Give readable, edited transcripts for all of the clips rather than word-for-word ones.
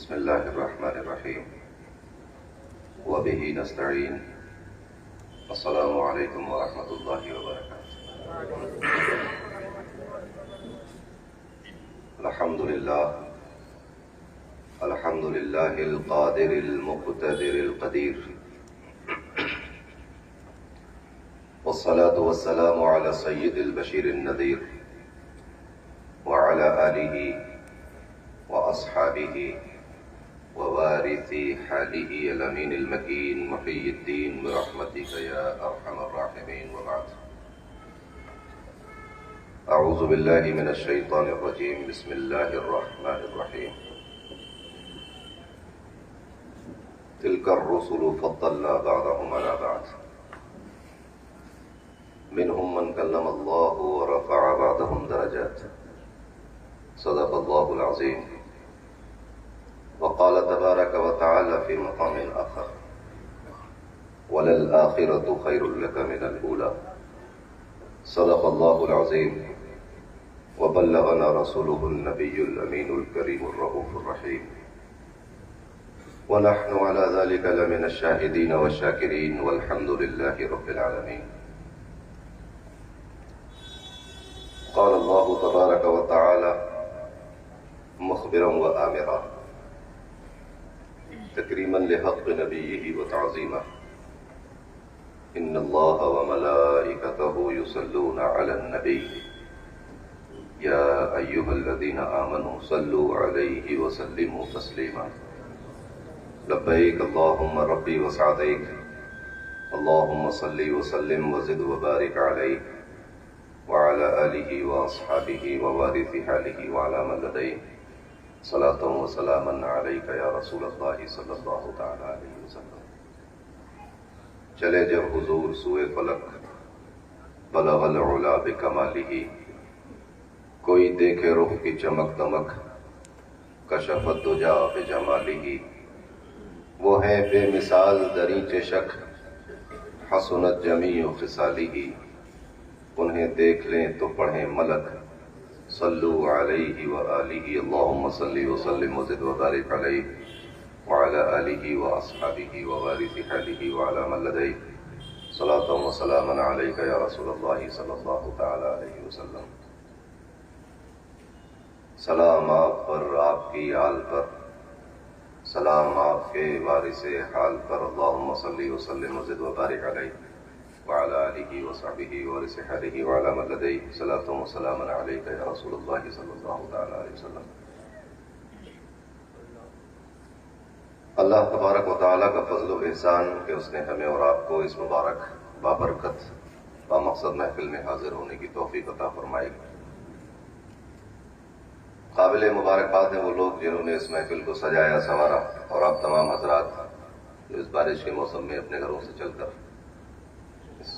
बिस्मिल्लाहिर्रहमानिर्रहीम वबिही नस्तईन अस्सलामु अलैकुम वरहमतुल्लाहि वबरकातुहू। अल्हम्दुलिल्लाहिल क़ादिरिल मुक़्तदिरिल क़दीर वस्सलातु वस्सलामु अला सय्यिदिल बशीरिन नज़ीर व अला आलिहि व अस्हाबिहि व वारिसी हालिहि अल अमीनिल मकीन मुहिय्यिद्दीन बिरहमतिका या अरहमर राहिमीन व बाद। अऊज़ु बिल्लाहि मिनश शैतानिर रजीम बिस्मिल्लाहिर रहमानिर रहीम। तिल्कर रुसुलु फद्दलना बअदहुम अला बअद मिनहुम मन कल्लमल्लाहु व रफ़अ बअदहुम दरजात सदक़ल्लाहुल अज़ीम। वक़ाल तबारक व तआला फ़ी मक़ामिन आख़र वलल आख़िरतु ख़ैरुल लक मिनल ऊला सदक़ल्लाहुल अज़ीम। व बल्लगना रसूलुहुन नबियुल अमीनुल करीमुर रऊफ़ुर रहीम व नहनु अला ज़ालिका लमिनश शाहिदीन व शाकिरीन वल्हम्दुलिल्लाहि रब्बिल आलमीन। क़ाल अल्लाहु तबारक व तआला मुख़बिरन व आमिरा तकरीमन लिहक़्क़ नबिय्यिहि व तअज़ीमा इन्नल्लाह व मलाइकतहु युसल्लूना अलन नबी या अय्युहल्लज़ीना आमनू सल्लू अलैहि व सल्लिमू तस्लीमा। लब्बैक अल्लाहुम्मा रब्बी व सअदैक अल्लाहुम्मा सल्लि व सल्लिम व ज़िद व बारिक अलैहि व अला आलिहि व अस्हाबिहि व वारिसी हालिहि व अला मन लदैहि सलातुन व सलामन अलैका या रसूलल्लाह सल्लल्लाहु तआला अलैहि वसल्लम। चले जब हुजूर सुए फलक बलगल उला बिकमालिही कोई देखे रुख की चमक दमक कशफत दुजा बिजमालिही वो है बेमिसाल दरीचे शक हसनत जमीउ खिसालिही उन्हें देख लें तो पढ़ें मलक सल्लू अलैहि व आलिहि अल्लाहुम्मा सल्लि व सल्लिम व ज़िद व बारिक अलैहि व अला आलिहि व अस्हाबिहि व वारिसी हालिहि व अला मन लदैहि सलातुन व सलामन अलैका या रसूलल्लाह सल्लल्लाहु तआला अलैहि वसल्लम। सलाम आप पर, आपकी आल पर, सलाम आपके वारिसे हाल पर अल्लाहुम्मा सल्लि व सल्लिम व ज़िद व बारिक अलैहि व अला आलिहि व सहबिहि व वारिसे हालिहि व अला मन लदैहि सलातुन व सलामन अलैका या रसूलल्लाह सल्लल्लाहु तआला अलैहि वसल्लम। अल्लाह तबारक व तआला का फज़्ल व एहसान कि उसने हमें और आपको इस मुबारक बाबरकत बामक़सद महफिल में हाजिर होने की तौफीक अता फरमाई। काबिल मुबारकबाद हैं वो लोग जिन्होंने इस महफिल को सजाया संवारा और आप तमाम हजरात जो इस बारिश के मौसम में अपने घरों से चलकर इस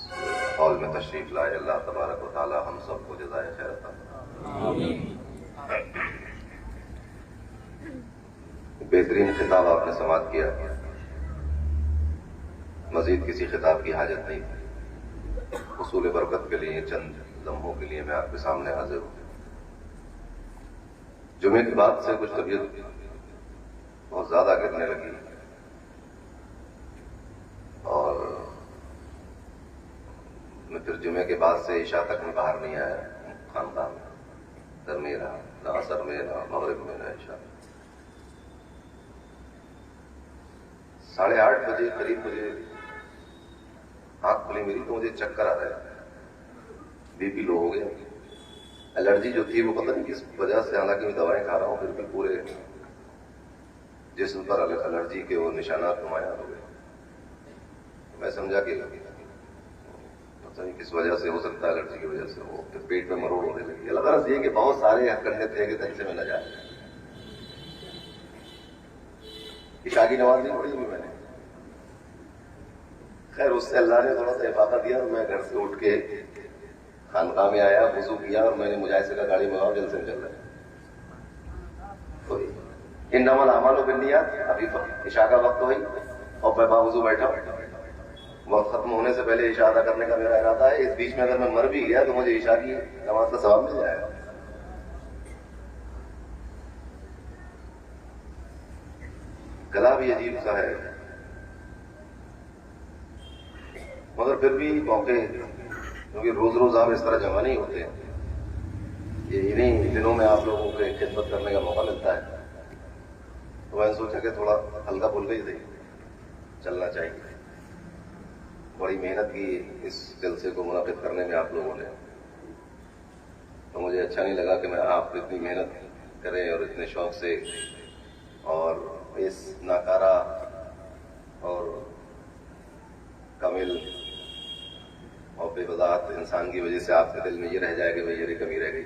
हॉल में तशरीफ लाए। अल्लाह तबारक व तआला हम सबको जज़ाए खैर अता फरमाए। बेहतरीन खिताब आपने समाअत किया, मजीद किसी खिताब की हाजत नहीं। हुसूल बरकत के लिए चंद लम्हों के लिए मैं आपके सामने हाजिर हूँ। जुमे के बाद से कुछ तबीयत बहुत ज्यादा गिरने लगी और मैं फिर जुमे के बाद से इशा तक में बाहर नहीं आया। खानदान में दर में रहा, ना असर में, ना मगरिब में, ना इशा। 8:30 बजे करीब मुझे आंख खुली मेरी तो मुझे चक्कर आ रहा है, बीपी लो हो गया। एलर्जी जो थी वो पता नहीं किस वजह से, हालांकि मैं दवाएं खा रहा हूँ, फिर भी पूरे जिस्म पर एलर्जी के वो निशानात नुमाया हो गए। मैं समझा कि पता नहीं किस वजह से हो सकता है, एलर्जी की वजह से वो फिर पेट में मरोड़ होने लगी। अल्लाह ताला ये कि बहुत सारे करने थे कि तरीके से में न जाए। इशा की नमाज नहीं पढ़ी मैंने, खैर उससे अल्लाह ने थोड़ा सा हिफाजत दिया और मैं घर से उठ के खानकाह में आया, वुजू किया और मैंने मुजाहिद का गाड़ी मंगाओ, जल्द से चल रहा है। तो इन्नमल अमालु बिन्नियात, अभी इशा का वक्त हो गई और मैं बावजू बैठा। वक्त खत्म होने से पहले इशा अदा करने का मेरा इरादा है। इस बीच में अगर मैं मर भी गया तो मुझे इशा की नमाज का सवाब मिल जाएगा। गला भी अजीब सा है, मगर फिर भी मौके, क्योंकि रोज रोज आप इस तरह जमा नहीं होते, ये इन्हीं दिनों में आप लोगों को खिदमत करने का मौका मिलता है, तो मैंने सोचा कि थोड़ा हल्का फुल्का ही चलना चाहिए। बड़ी मेहनत की इस जलसे को मुनाफिद करने में आप लोगों ने, तो मुझे अच्छा नहीं लगा कि मैं आप इतनी मेहनत करें और इतने शौक से, और इस नाकारा और कामिल और बेवजाहत इंसान की वजह से आपके दिल में ये रह जाएगा भाई ये कमी रह गई।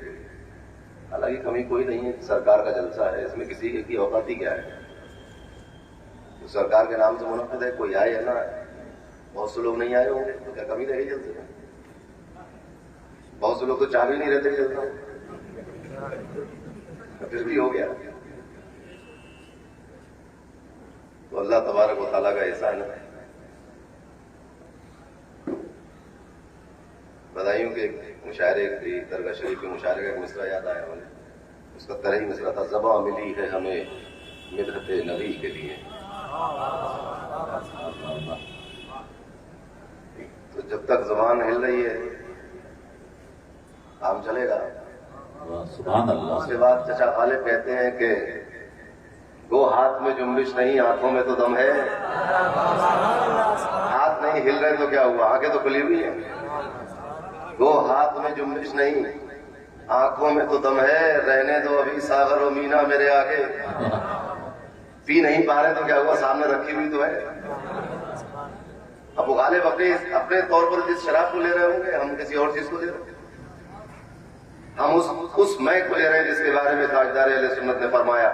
हालांकि कमी कोई नहीं है, सरकार का जलसा है, इसमें किसी की औकात ही क्या है। तो सरकार के नाम से मुनाफिद है, कोई आए या ना आए, बहुत से लोग नहीं आए होंगे तो क्या कमी रह गई जलसे में? बहुत से लोग तो चाह भी नहीं रहते जलसा, फिर भी हो गया। तो अल्लाह तबारक व तआला का एहसान है। बधाइयों के मुशायरे की, दरगाह शरीफ के मुशायरे का एक मिसरा याद आया मुझे, उसका तरह ही मिसरा था, ज़बां मिली है हमें मिदहते नबी के लिए। तो जब तक ज़बान हिल रही है काम चलेगा। सुभान अल्लाह। उसके बाद चचा गालिब कहते हैं कि दो हाथ में जुम्बिश नहीं, आंखों में तो दम है। हाथ नहीं हिल रहे तो क्या हुआ, आंखें तो खुली हुई है। दो हाथ में जुम्बिश नहीं, आंखों में तो दम है, रहने दो अभी सागर और मीना मेरे आगे। पी नहीं पा रहे तो क्या हुआ, सामने रखी हुई तो है। अब वो गालिब अपने तौर पर जिस शराब को ले रहे होंगे, हम किसी और चीज को ले रहे हैं। हम उस मय को ले रहे हैं जिसके बारे में ताजदार अहले सुन्नत ने फरमाया,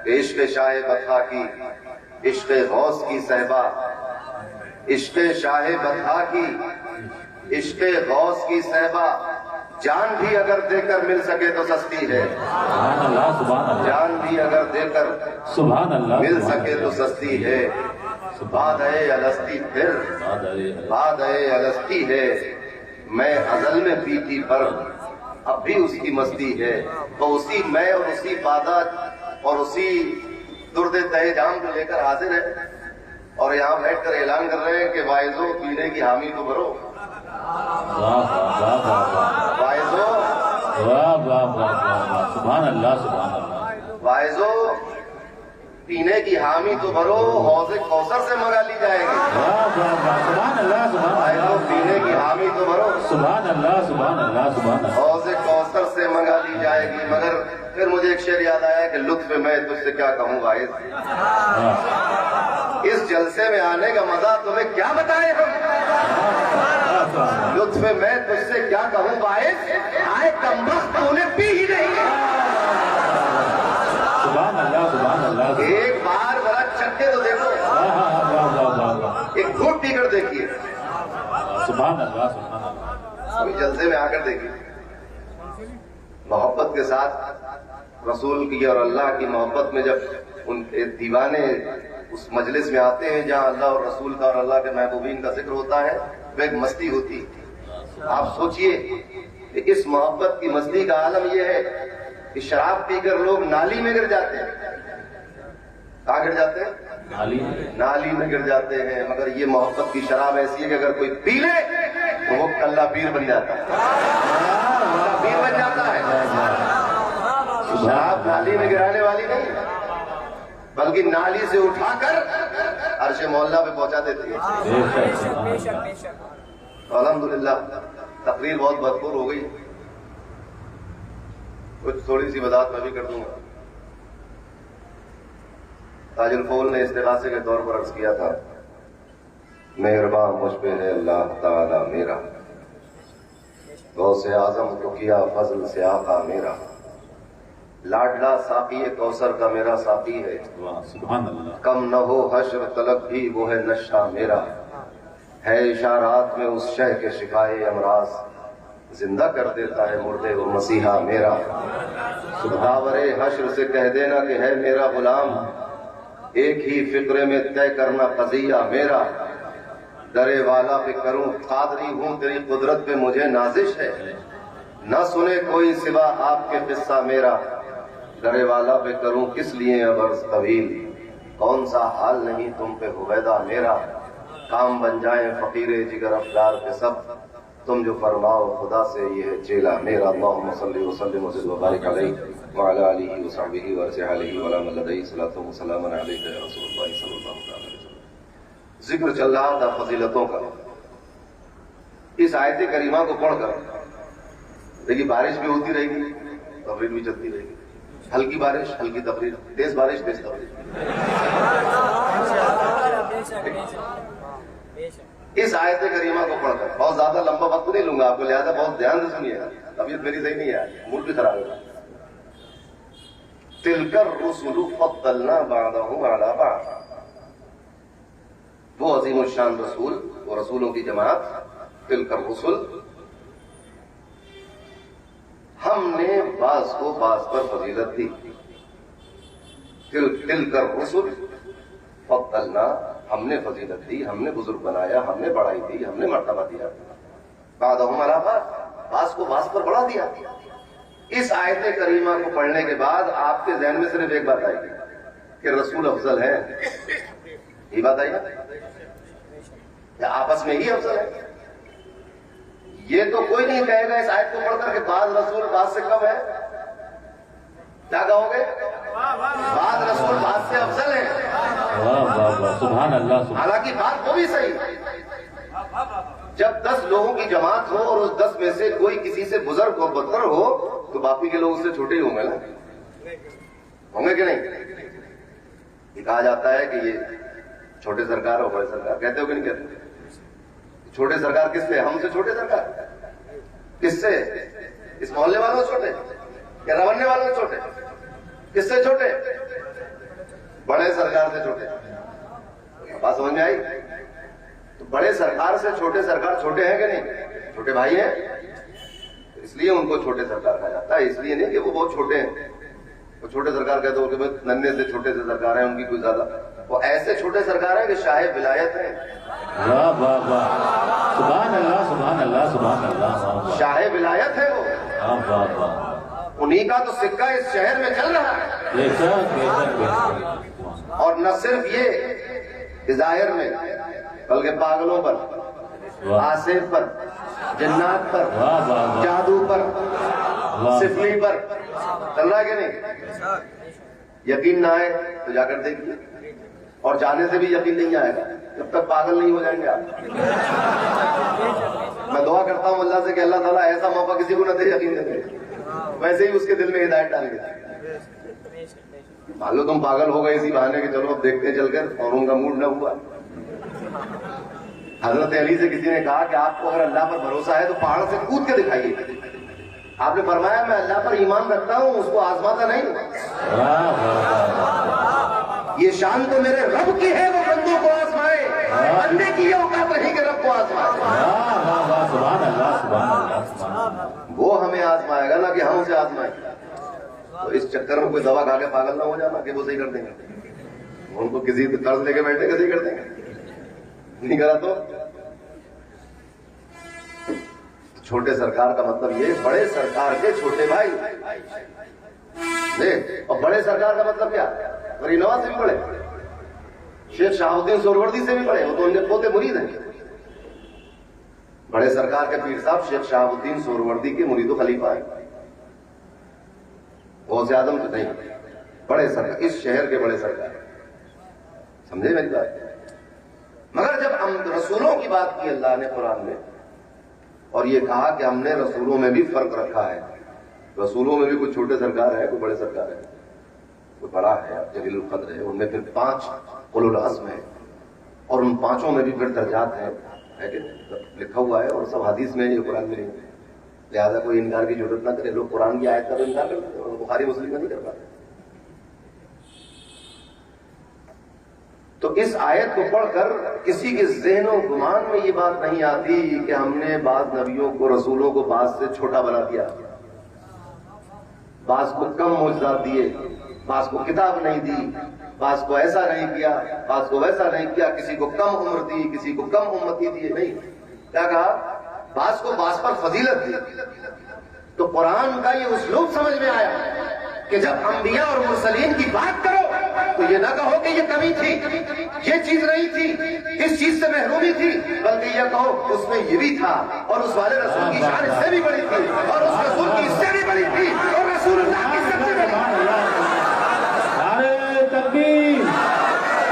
इश्क शाह बथा की, इश्क गौस की सहबा, इश्क शाह बथा की, इश्क गौस की सहबा, जान भी अगर देकर मिल सके तो सस्ती है। जान भी अगर देकर सुभान अल्लाह मिल सके तो सस्ती है। बाद अलस्ती फिर बाद अलस्ती है, मैं अजल में पीती पर अब भी उसकी मस्ती है। तो उसी मैं और उसी बादत और उसी दुर्द तयजाम को लेकर हाजिर है, और यहाँ बैठकर ऐलान कर रहे हैं कि वाइजो पीने की हामी तो भरो। वाइजो सुभान अल्लाह सुभान अल्लाह। वाइजो पीने की हामी तो भरो, हौज़े कौसर से मंगा ली जाएगी। सुभान अल्लाह सुभान वाइजो पीने की हामी तो भरो, सुभान अल्लाह सुभान अल्लाह सुभान अल्लाह। हौज़े कौसर से मंगा ली जाएगी। मगर फिर मुझे एक शेर याद आया कि लुत्फ मैं तुझसे क्या कहूँ वाइज, इस जलसे में आने का मजा तुम्हें क्या बताए हम। लुत्फ मैं तुझसे क्या कहूँ वाइज, आए कमबख्त तूने पी ही नहीं। सुभान अल्लाह सुभान अल्लाह। एक बार बड़ा चक्के तो देखो, एक घूट पीकर देखिए, सुभान अल्लाह सुभान अल्लाह। अभी जलसे में आकर देखिए, मोहब्बत के साथ रसूल की और अल्लाह की मोहब्बत में जब उन दीवाने उस मजलिस में आते हैं जहां अल्लाह और रसूल का और अल्लाह के महबूबीन का जिक्र होता है, तो एक मस्ती होती है। आप सोचिए कि इस मोहब्बत की मस्ती का आलम यह है कि शराब पीकर लोग नाली में गिर जाते हैं। कहाँ गिर जाते हैं? नाली में गिर जाते हैं। मगर ये मोहब्बत की शराब ऐसी है कि अगर कोई पी ले तो वो कल्ला पीर बन जाता है, पीर बन जाता है। शराब नाली में गिराने वाली नहीं, बल्कि नाली से उठाकर अर्शे मोहल्ला पे पहुंचा देती है। तो अल्हम्दुलिल्लाह तकरीर बहुत भरपूर हो गई, कुछ थोड़ी सी वजाहत मैं भी कर दूंगा। ताजुल फौल ने इस्तिगासे के तौर पर अर्ज किया था, मेहरबान मुझ पे है अल्लाह ताला मेरा, गौसे आजम को किया फजल से आका मेरा, लाडला साकी कौसर का मेरा साकी है, सुभान अल्लाह। कम न हो हश्र तलब भी वो है नशा मेरा, है इशारात में उस शह के शिकाए अमराज, जिंदा कर देता है मुर्दे वो मसीहा मेरा। दावरे हश्र से कह देना कि है मेरा गुलाम, एक ही फिक्रे में तय करना कज़िया मेरा, डरे वाला पे करूं कादरी हूं तेरी कुदरत पे मुझे नाजिश है, न सुने कोई सिवा आपके किस्सा मेरा, डरे वाला पे करूं किस लिए अब अर्ज़ तवील, कौन सा हाल नहीं तुम पे हुवैदा मेरा, काम बन जाए फकीरे जिगर अफगार पे सब, तुम जो फरमाओ खुदा से ये है चेला मेरा। अल्लाहुम्मा सल्ली व सल्लिम व बारिक अलैहि व अला आलिहि व सहबिहि व अर्सिलिहि व ला मल्लदि सलातु व सलाम अलैका या रसूलुल्लाह सल्लल्लाहु अलैहि वसल्लम। जिक्र चल रहा था फजीलतों का। इस आयत करीमा को पढ़कर देखिए बारिश भी होती रहेगी, तफरीर भी चलती रहेगी, हल्की बारिश हल्की तफरीर, तेज बारिश तेज तफरीर। इस आयत करीमा को पढ़कर बहुत ज्यादा लंबा वक्त नहीं लूंगा आपको, लिहाजा बहुत ध्यान से सुनिएगा, तबीयत मेरी सही नहीं है, मूड भी खराब है। तिलकर रुसुलु फद्दलना बादहुम अला बाद, वो अजीम शान रसूल, वो रसूलों की जमात, तिलकर रुसुल, हमने बास को बास पर फजीलत दी। तिलकर रुसुल फद्दलना, हमने फजीलत दी, हमने बुजुर्ग बनाया, हमने बढ़ाई दी, हमने मर्तबा दिया। बादहुम अला बाद, बास को बास पर बढ़ा दिया। इस आयत करीमा को पढ़ने के बाद आपके जहन में सिर्फ एक बात आएगी कि रसूल अफजल है, ये बात आई ना, या आपस में ही अफजल है। ये तो कोई नहीं कहेगा इस आयत को पढ़कर कि बाद रसूल बाद से कम है। क्या कहोगे? बाद रसूल बाद से अफजल है। सुभान अल्लाह। हालांकि बात वो भी सही, जब 10 लोगों की जमात हो और उस 10 में से कोई किसी से बुजुर्ग हो, बदतर हो, तो बाकी के लोग उससे छोटे ही होंगे ना, होंगे कि नहीं? कहा जाता है कि ये छोटे सरकार और बड़े सरकार, कहते हो कि नहीं कहते? छोटे सरकार किससे? हमसे छोटे सरकार किससे? इस मोहल्ले वालों से छोटे या रवन्ने वालों से छोटे? किससे छोटे? बड़े सरकार से छोटे। बात समझ में आई? तो बड़े सरकार से छोटे सरकार छोटे हैं कि नहीं? छोटे भाई हैं, इसलिए उनको छोटे सरकार कहा जाता है। इसलिए नहीं कि वो बहुत छोटे हैं, वो छोटे सरकार कहते हो कि भाई नन्हे से छोटे से सरकार है, उनकी कोई ज्यादा, वो ऐसे छोटे सरकार है कि शाहे विलायत है। वाह वाह वाह, सुभान अल्लाह सुभान अल्लाह सुभान अल्लाह। शाहे विलायत है वो। वाह वाह, उन्हीं का तो सिक्का इस शहर में चल रहा है। और न सिर्फ ये जाहिर में, बल्कि पागलों पर, आसिफ पर, जन्नात पर, जादू पर, सिफली पर चल रहा है कि नहीं? यकीन ना आए तो जाकर देखिए, और जाने से भी यकीन नहीं आएगा जब तक पागल नहीं हो जाएंगे आप। मैं दुआ करता हूं अल्लाह से कि अल्लाह ताला ऐसा मौका किसी को न दे यकीन देने, वैसे ही उसके दिल में हिदायत डाल दे। मान लो तुम पागल हो गए इसी बहाने कि चलो अब देखते हैं चलकर, और उनका मूड न हुआ। हजरत अली से किसी ने कहा कि आपको अगर अल्लाह पर भरोसा है तो पहाड़ से कूद के दिखाइए। आपने फरमाया मैं अल्लाह पर ईमान रखता हूं, उसको आजमाता नहीं। ये शान तो मेरे रब की है, वो बंदों को आजमाए, बंदे की ये औकात नहीं कि रब को आजमाए। वो हमें आजमाएगा ना कि हम उसे आजमाए। तो इस चक्कर में कोई दवा खा के पागल ना हो जाना कि वो सही कर देंगे, उनको किसी कर्ज लेके बैठे के सही कर देंगे, नहीं करा तो। छोटे सरकार का मतलब ये बड़े सरकार के छोटे भाई, और बड़े सरकार का मतलब क्या? गरीब नवाज से भी बड़े, शेख शाहुद्दीन सोहरवर्दी से भी बड़े, वो तो उनके पोते मुरीद हैं। बड़े सरकार के पीर साहब शेख शाहुद्दीन सोहरवर्दी के मुरीद व खलीफा है, गौसे आजम तो नहीं। बड़े सरकार, इस शहर के बड़े सरकार, समझे मेरी बात? मगर जब हम रसूलों की बात की अल्लाह ने कुरान में, और ये कहा कि हमने रसूलों में भी फर्क रखा है, रसूलों में भी कुछ छोटे सरकार है, कोई बड़े सरकार है, कोई बड़ा है जलीलुल कद्र है, उनमें फिर 5 उलुल अज़्म है, और उन 5 में भी फिर दर्जात है कि लिखा हुआ है, और सब हदीस में, ये कुरान में नहीं। लिहाजा कोई इनकार की जरूरत ना करे। लोग कुरान की आयत का तो इनकार करते हैं, बुखारी मुस्लिम में नहीं कर पाते। तो इस आयत को पढ़कर किसी के ज़हन और गुमान में ये बात नहीं आती कि हमने बाज़ नबियों को, रसूलों को बाज़ से छोटा बना दिया, बाज़ को कम मौजूदात दिए, बाज़ को किताब नहीं दी, बाज़ को ऐसा नहीं किया, बाज़ को वैसा नहीं किया, किसी को कम उम्र दी, किसी को कम उम्मती दी। नहीं, क्या कहा? बाज़ को बाज़ पर फजीलत दी। तो कुरान का ये उसलूब समझ में आया कि जब अंबिया और मुरसलीन की बात करो तो ये ना कहो कि ये कमी थी, ये चीज नहीं थी, इस चीज से महरूमी थी, बल्कि ये कहो उसमें ये भी था और उस वाले रसूल की शान इससे भी बड़ी थी और उस रसूल की इससे भी बड़ी थी और रसूलुल्लाह की सबसे बड़ी। नारे तकबीर,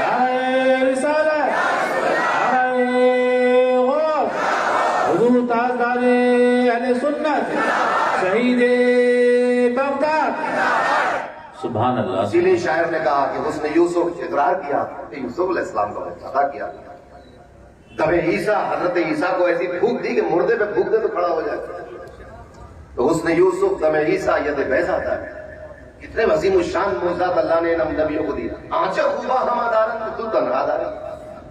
नारे रिसालत, नारे गौस, हुजूर ताजदारे अहले सुन्नत, शहीदे बगदाद। सुभान अल्लाह। इसीलिए शायर ने कहा कि उसने यूसुफ इकरार किया कि यूसुफ अलैहिस्सलाम को अदा किया। तबे ईसा, हजरत ईसा को ऐसी फूंक दी कि मुर्दे पे फूंक दे तो खड़ा हो जाए। तो उसने यूसुफ तबे ईसा यद बैसा था। कितने वसीम शान मोजात अल्लाह ने इन नबियों को दिया। आंचा खूबा हमादारन तू तन्हादारी,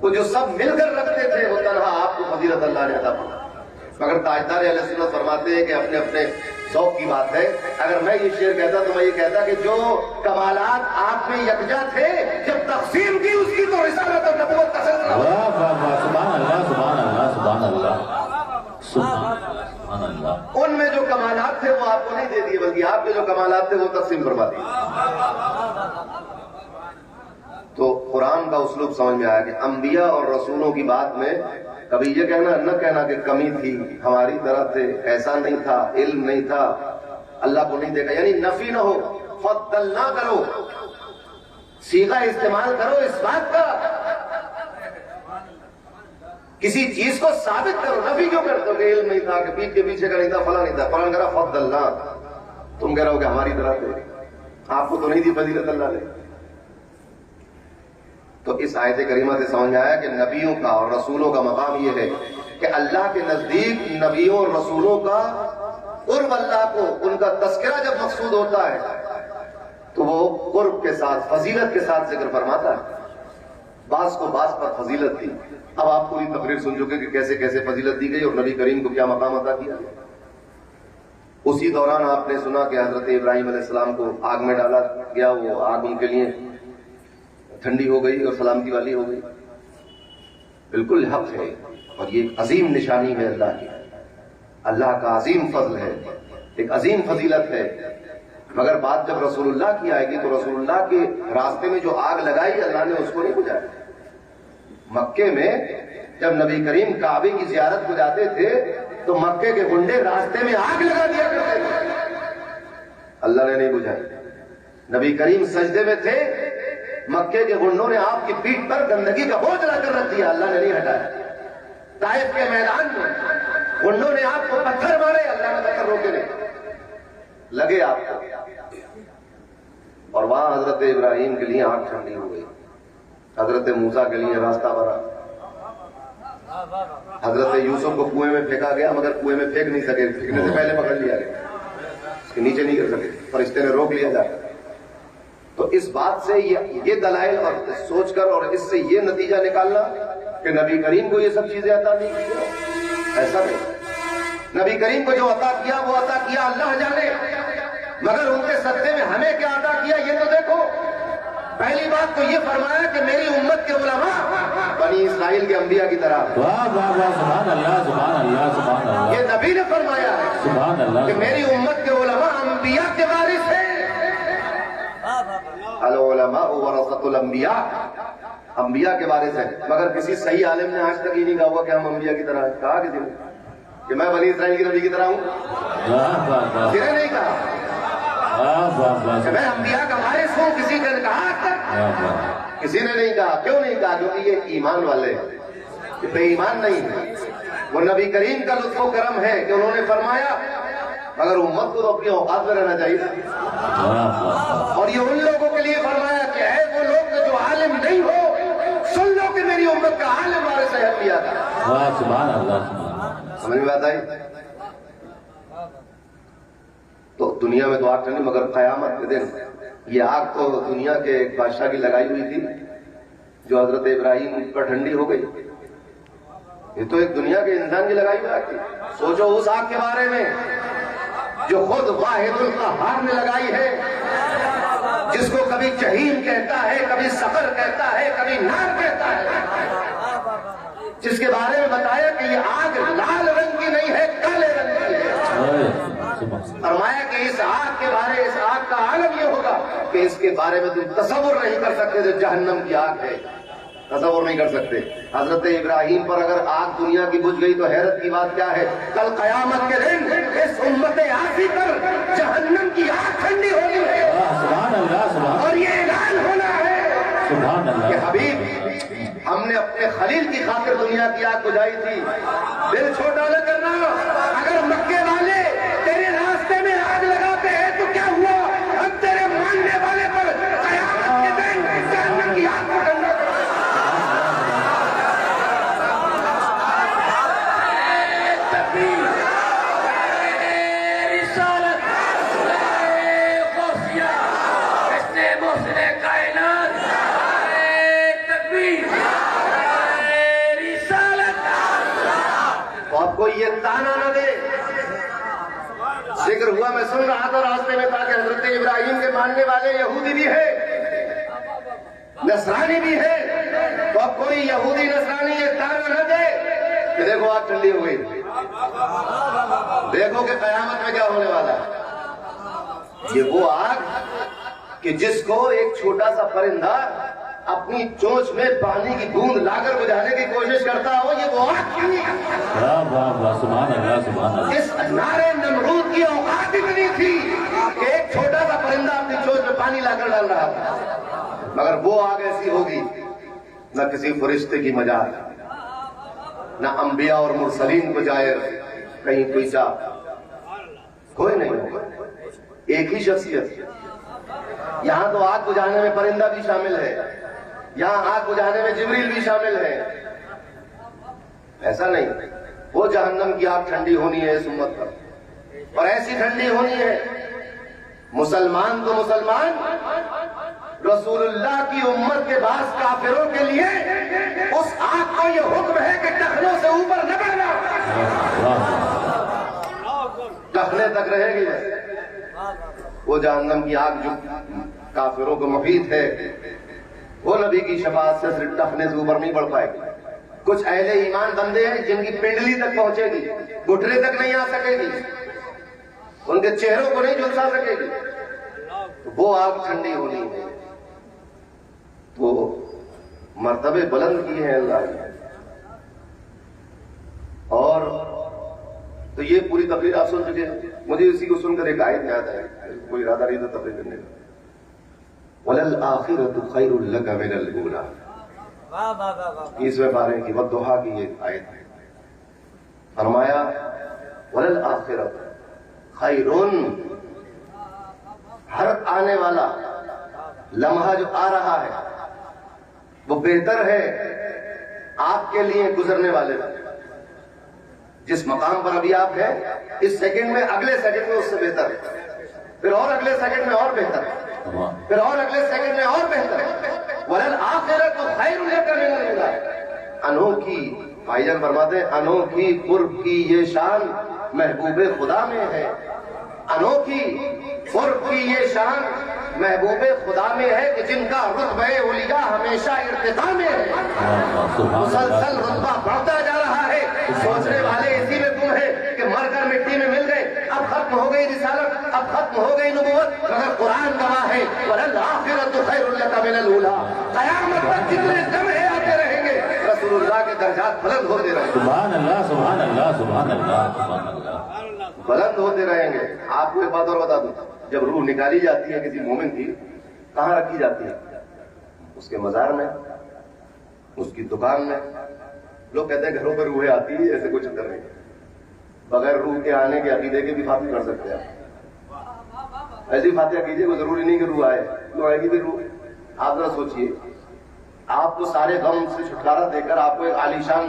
वो जो सब मिलकर रखते थे वो तन्हा आपको फजीलत अल्लाह ने अता फरमाई। मगर ताजदार अहले सुन्नत फरमाते हैं कि अपने अपने शौक की बात है। अगर मैं ये शेर कहता तो मैं ये कहता कि जो कमालात आप में यकजा थे जब तकसीम की उसकी तो रिसालत और नबूवत का सिलसिला। वाह वाह वाह, सुभान अल्लाह, सुभान अल्लाह, सुभान अल्लाह, सुभान अल्लाह। उनमें जो कमालात थे वो आपको नहीं दे दिए, बल्कि आपके जो कमालात थे वो तकसीम फरमा दिए। तो कुरान का उसलूब समझ में आया कि अंबिया और रसूलों की बात में कभी ये कहना न कहना कि कमी थी हमारी तरफ से, ऐसा नहीं था, इल्म नहीं था, अल्लाह को नहीं देखा, यानी नफी न हो, फद्दल ना करो, सीगा इस्तेमाल करो इस बात का, किसी चीज को साबित करो। नफी क्यों करते हो कि इल्म नहीं था, कि पीठ के पीछे का नहीं था, फला नहीं था, फला करा फद्दल ना, तुम कह रहे हो कि हमारी तरफ से, आपको तो नहीं दी फजीलत अल्लाह ने। तो इस आयत करीमा से समझ में आया कि नबियों का और रसूलों का मकाम यह है कि अल्लाह के नजदीक नबियों और रसूलों का कुर्ब, अल्लाह को उनका तस्करा जब मकसूद होता है तो वो कुर्ब के साथ, फजीलत के साथ जिक्र फरमाता है। बास को बास पर फजीलत दी। अब आप पूरी तकरीर सुन चुके कि कैसे कैसे फजीलत दी गई और नबी करीम को क्या मकाम अता किया। उसी दौरान आपने सुना कि हजरत इब्राहिम अलैहिस्सलाम को आग में डाला गया, वो आग उनके लिए ठंडी हो गई और सलामती वाली हो गई। बिल्कुल हक है और ये एक अजीम निशानी है अल्लाह की, अल्लाह का अजीम फजल है, एक अजीम फजीलत है। मगर बात जब रसूलुल्लाह की आएगी तो रसूलुल्लाह के रास्ते में जो आग लगाई अल्लाह ने उसको नहीं बुझाया। मक्के में जब नबी करीम काबे की जियारत को जाते थे तो मक्के के गुंडे रास्ते में आग लगा दिया करते थे, अल्लाह ने नहीं बुझाई। नबी करीम सजदे में थे, मक्के के गुंडों ने आपकी पीठ पर गंदगी का बोझ लाकर रख दिया, अल्लाह ने नहीं हटाया। ताइफ के मैदान में गुंडों ने आपको पत्थर मारे, अल्लाह ने पत्थर रोके नहीं लगे आपको, और वहां हजरत इब्राहिम के लिए आग ठंडी हो गई, हजरत मूसा के लिए रास्ता बना। हजरत यूसुफ को कुएं में फेंका गया, मगर कुएं में फेंक नहीं सके, फेंकने से पहले पकड़ लिया गया, उसके नीचे नहीं कर सके, फरिश्ते ने रोक लिया जाकर। तो इस बात से ये दलाइल और सोचकर और इससे ये नतीजा निकालना कि नबी करीम को ये सब चीजें अता नहीं की, ऐसा नहीं। नबी करीम को जो अता किया वो अता किया अल्लाह जाने, मगर उनके सत्ते में हमें क्या अता किया ये तो देखो। पहली बात तो ये फरमाया कि मेरी उम्मत के उलमा बनी इस्राइल के अंबिया की तरह। वाह वाह वाह, सुभान अल्लाह, सुभान अल्लाह, सुभान अल्लाह। ये नबी ने फरमाया है सुभान अल्लाह कि मेरी उम्मत के उलमा अंबिया के वारिस है। अल-उलमा वरसतुल अंबिया, अंबिया के वारिस है। मगर किसी सही आलिम ने आज तक ही नहीं कहा हुआ कि हम अंबिया की तरह, कहा किसी ने कि मैं बनी इस्राइल की नबी की तरह हूं, किसी ने नहीं कहा कि मैं अंबिया का वारिस हूं, किसी ने कहा तक, किसी ने नहीं कहा। क्यों नहीं कहा? क्योंकि ये ईमान वाले हैं, बेईमान नहीं है। वो नबी करीम का लुत्फो करम है कि उन्होंने फरमाया मगर उम्मत को तो अपनी औकात में रहना चाहिए। और ये उन लोगों के लिए फरमाया कि है वो लोग जो आलिम नहीं हो, सुन लो कि मेरी उम्मत का आलिम वारिस है अंबिया का। सुभान अल्लाह। समझ में बात आई? तो दुनिया में तो आग ठंडी, मगर कयामत के दिन ये आग तो दुनिया के एक बादशाह की लगाई हुई थी जो हजरत इब्राहिम पर ठंडी हो गई। ये तो एक दुनिया के इंसान की लगाई हुई आग थी। सोचो उस आग के बारे में जो खुद वाहिदुल कहार ने लगाई है, जिसको कभी जहीम कहता है, कभी सफर कहता है, कभी नार कहता है, जिसके बारे में बताया कि ये आग लाल रंग की नहीं है, काले रंग की है। फरमाया कि इस आग के बारे, इस आग का आलम ये होगा कि इसके बारे में तुम तसव्वुर नहीं कर सकते जो जहन्नम की आग है, तसव्वुर नहीं कर सकते। हजरत इब्राहिम पर अगर आग दुनिया की बुझ गई तो हैरत की बात क्या है, कल कयामत के दिन इस उम्मत आसी पर जहन्नम की आग ठंडी होनी है। सुभान अल्लाह, सुभान और ये ऐलान होना है सुभान कि अल्लाह। हबीब हमने अपने खलील की खातिर दुनिया की आग बुझाई थी। दिल छोटा न करना, अगर मक्के वाले तेरे रास्ते में आग लगाते हैं तो क्या हुआ, हम तेरे मानने वाले पर कयामत के दिन जहन्नम की आग को ठंडा कोई ये ताना न दे। जिक्र हुआ, मैं सुन रहा था रास्ते में था कि हजरत इब्राहिम के मानने वाले यहूदी भी है, नसरानी भी है, तो अब कोई यहूदी नसरानी ये ताना न दे कि देखो आग ठंडी हो गई, देखो कि कयामत में क्या होने वाला है। ये वो आग कि जिसको एक छोटा सा परिंदा अपनी चोंच में पानी की बूंद लाकर बुझाने की कोशिश करता हो, ये वो आग थी। वाह वाह वाह, सुभान अल्लाह, सुभान अल्लाह। इस नारे नमरूद की औकात इतनी थी कि एक छोटा सा परिंदा अपनी चोंच में पानी लाकर डाल रहा था। मगर वो आग ऐसी होगी न किसी फरिश्ते की मजाल, न अंबिया और मुरसलीन को जाए कहीं कोई सा, कोई नहीं होगा, एक ही शख्सियत। यहां तो आग बुझाने में परिंदा भी शामिल है, यहां आग बुझाने में जिब्रील भी शामिल है। ऐसा नहीं, वो जहन्नम की आग ठंडी होनी है इस उम्मत पर, और ऐसी ठंडी होनी है मुसलमान तो मुसलमान, रसूलुल्लाह की उम्मत के बाद काफिरों के लिए उस आग को ये हुक्म है कि टखनों से ऊपर न बढ़ना, टखने तक रहेगी। वो जहन्नम की आग जो काफिरों को मुहीत है, वो नबी की शफाअत से सिर्फ टखने से ऊपर नहीं बढ़ पाएगी। कुछ अहले ईमान बंदे हैं जिनकी पिंडली तक पहुंचेगी, घुटने तक नहीं आ सकेगी, उनके चेहरों को नहीं झुलसा सकेगी, तो वो आग ठंडी होनी है। तो मर्तबे बुलंद किए हैं अल्लाह ने। और तो ये पूरी तकरीर आप सुन चुके हैं। मुझे इसी को सुनकर एक आयत याद है, कोई इरादा नहीं था तकरीर करने का, वलल आखिरतु खैरुल लक मिनल ऊला। 20वें पारे की वद्दुहा की ये आयत है। फरमाया वलल आखिरत खैरुन, हर आने वाला लम्हा जो आ रहा है वो बेहतर है आपके लिए गुजरने वाले। जिस मकाम पर अभी आप हैं, इस सेकंड में अगले सेकंड में उससे बेहतर, फिर और अगले सेकंड में और बेहतर, फिर और अगले सेकंड में और बेहतर। वलल आखिरत खैरुल लक मिनल ऊला। अनोखी, भाईजान फरमाते हैं, अनोखी कुर्ब की ये शान महबूबे खुदा में है। अनोखी कुर्ब की ये शान महबूबे खुदा में है कि जिनका रुतबे उलिया हमेशा इर्तिका में है। मुसलसल रुतबा बढ़ता जा रहा है। सोचने वाले इसी में तुम है कि मरकर मिट्टी में मिल गए, अब खत्म हो गई रिसालत, अब खत्म हो गई नबुव्वत, मगर कुरान गवाह है वलल आखिरतु खैरुल लक मिनल ऊला। कयामत तक जितने लम्हे आते रहेंगे रसूलुल्लाह के दर्जात बुलंद होते रहेंगे। सुभान अल्लाह, सुभान अल्लाह, सुभान अल्लाह, सुभान अल्लाह, बुलंद होते रहेंगे। आपको एक बात और बता दूं, जब रूह निकाली जाती है किसी मोमिन की, कहां रखी जाती है? उसके मजार में, उसकी दुकान में। लोग कहते हैं घरों पर रूहें आती है, ऐसे कोई चक्कर नहीं। बगैर रूह के आने के अकीदे के भी फातिहा कर सकते हैं। ऐसी फातिहा कीजिए, कोई जरूरी नहीं कि रूह आए, तो आएगी भी रूह। आप जरा सोचिए, आपको सारे गम से छुटकारा देकर आपको एक आलीशान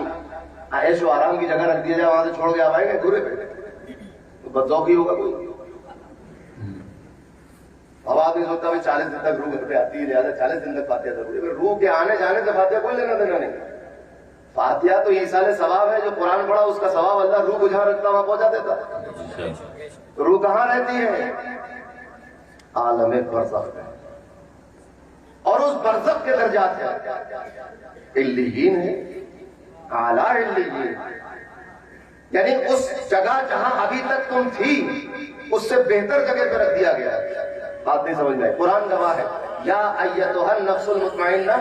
ऐशो आराम की जगह रख दिया जाए, वहां से छोड़ के आप आएंगे घूरे पे, तो बदौकी होगा कोई। अब आदमी सोचता है 40 दिन तक रूह घर पे आती है, लिहाजा 40 दिन तक फातिहा जरूरी है। रूह के आने जाने से फातिहा कोई लेना देना नहीं। फातिहा तो ईसाले सवाब है, जो कुरान पढ़ा उसका सवाब अल्लाह रूह को जहां रखता वहां पहुंचा देता। रूह कहां रहती है? आलम बरज़ख में, और उस बरज़ख के दर्जात है, इल्लीयीन है, आला इल्लीयीन, यानी उस जगह जहां अभी तक तुम थी उससे बेहतर जगह पर रख दिया गया। बात नहीं समझ में आई। कुरान गवाह है, या अय्यतुहन नफ्सुल मुतमइन्ना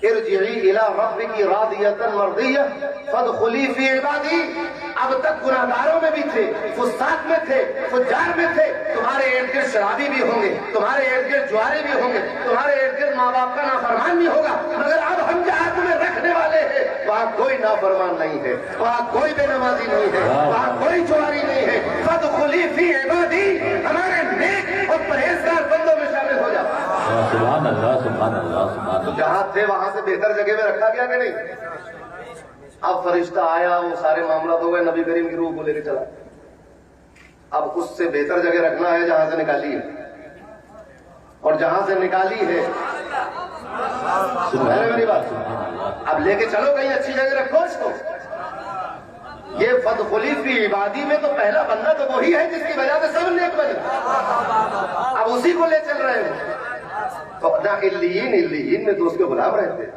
इरजिई इला रब्बिकी रादियतन मर्दिय्या फदखुली फी इबादी। अब तक गुनाहगारों में भी थे, फुस्ताक में थे, फुज्जार में थे, तुम्हारे इर्द गिर्द शराबी भी होंगे, तुम्हारे इर्द गिर्द जुआरी भी होंगे, तुम्हारे इर्द गिर्द माँ बाप का नाफरमान भी होगा, मगर अब हम जहाँ तुम्हें रखने वाले हैं वहाँ कोई नाफरमान नहीं है, वहाँ कोई बेनमाजी नहीं है, वहाँ कोई जुआरी नहीं है। फदखुली फी इबादी, हमारे नेक और परहेजगार बंदों में शामिल हो जाओ। सुभान अल्लाह, सुभान अल्लाह, सुभान तो अल्लाह। जहाँ थे वहां से बेहतर जगह में रखा गया कि नहीं? अब फरिश्ता आया, वो सारे मामला हो गए, नबी करीम की रूह को लेकर चला। अब उससे बेहतर जगह रखना है जहां से निकाली है, और जहां से निकाली है मेरी बात, अब लेके चलो कहीं अच्छी जगह रखो इसको। ये फदखुली फी इबादी में तो पहला बंदा तो वही है जिसकी वजह से सब नेक बने, अब उसी को ले चल रहे हो। तो ना इल्लीन में तो उसके गुलाम रहते,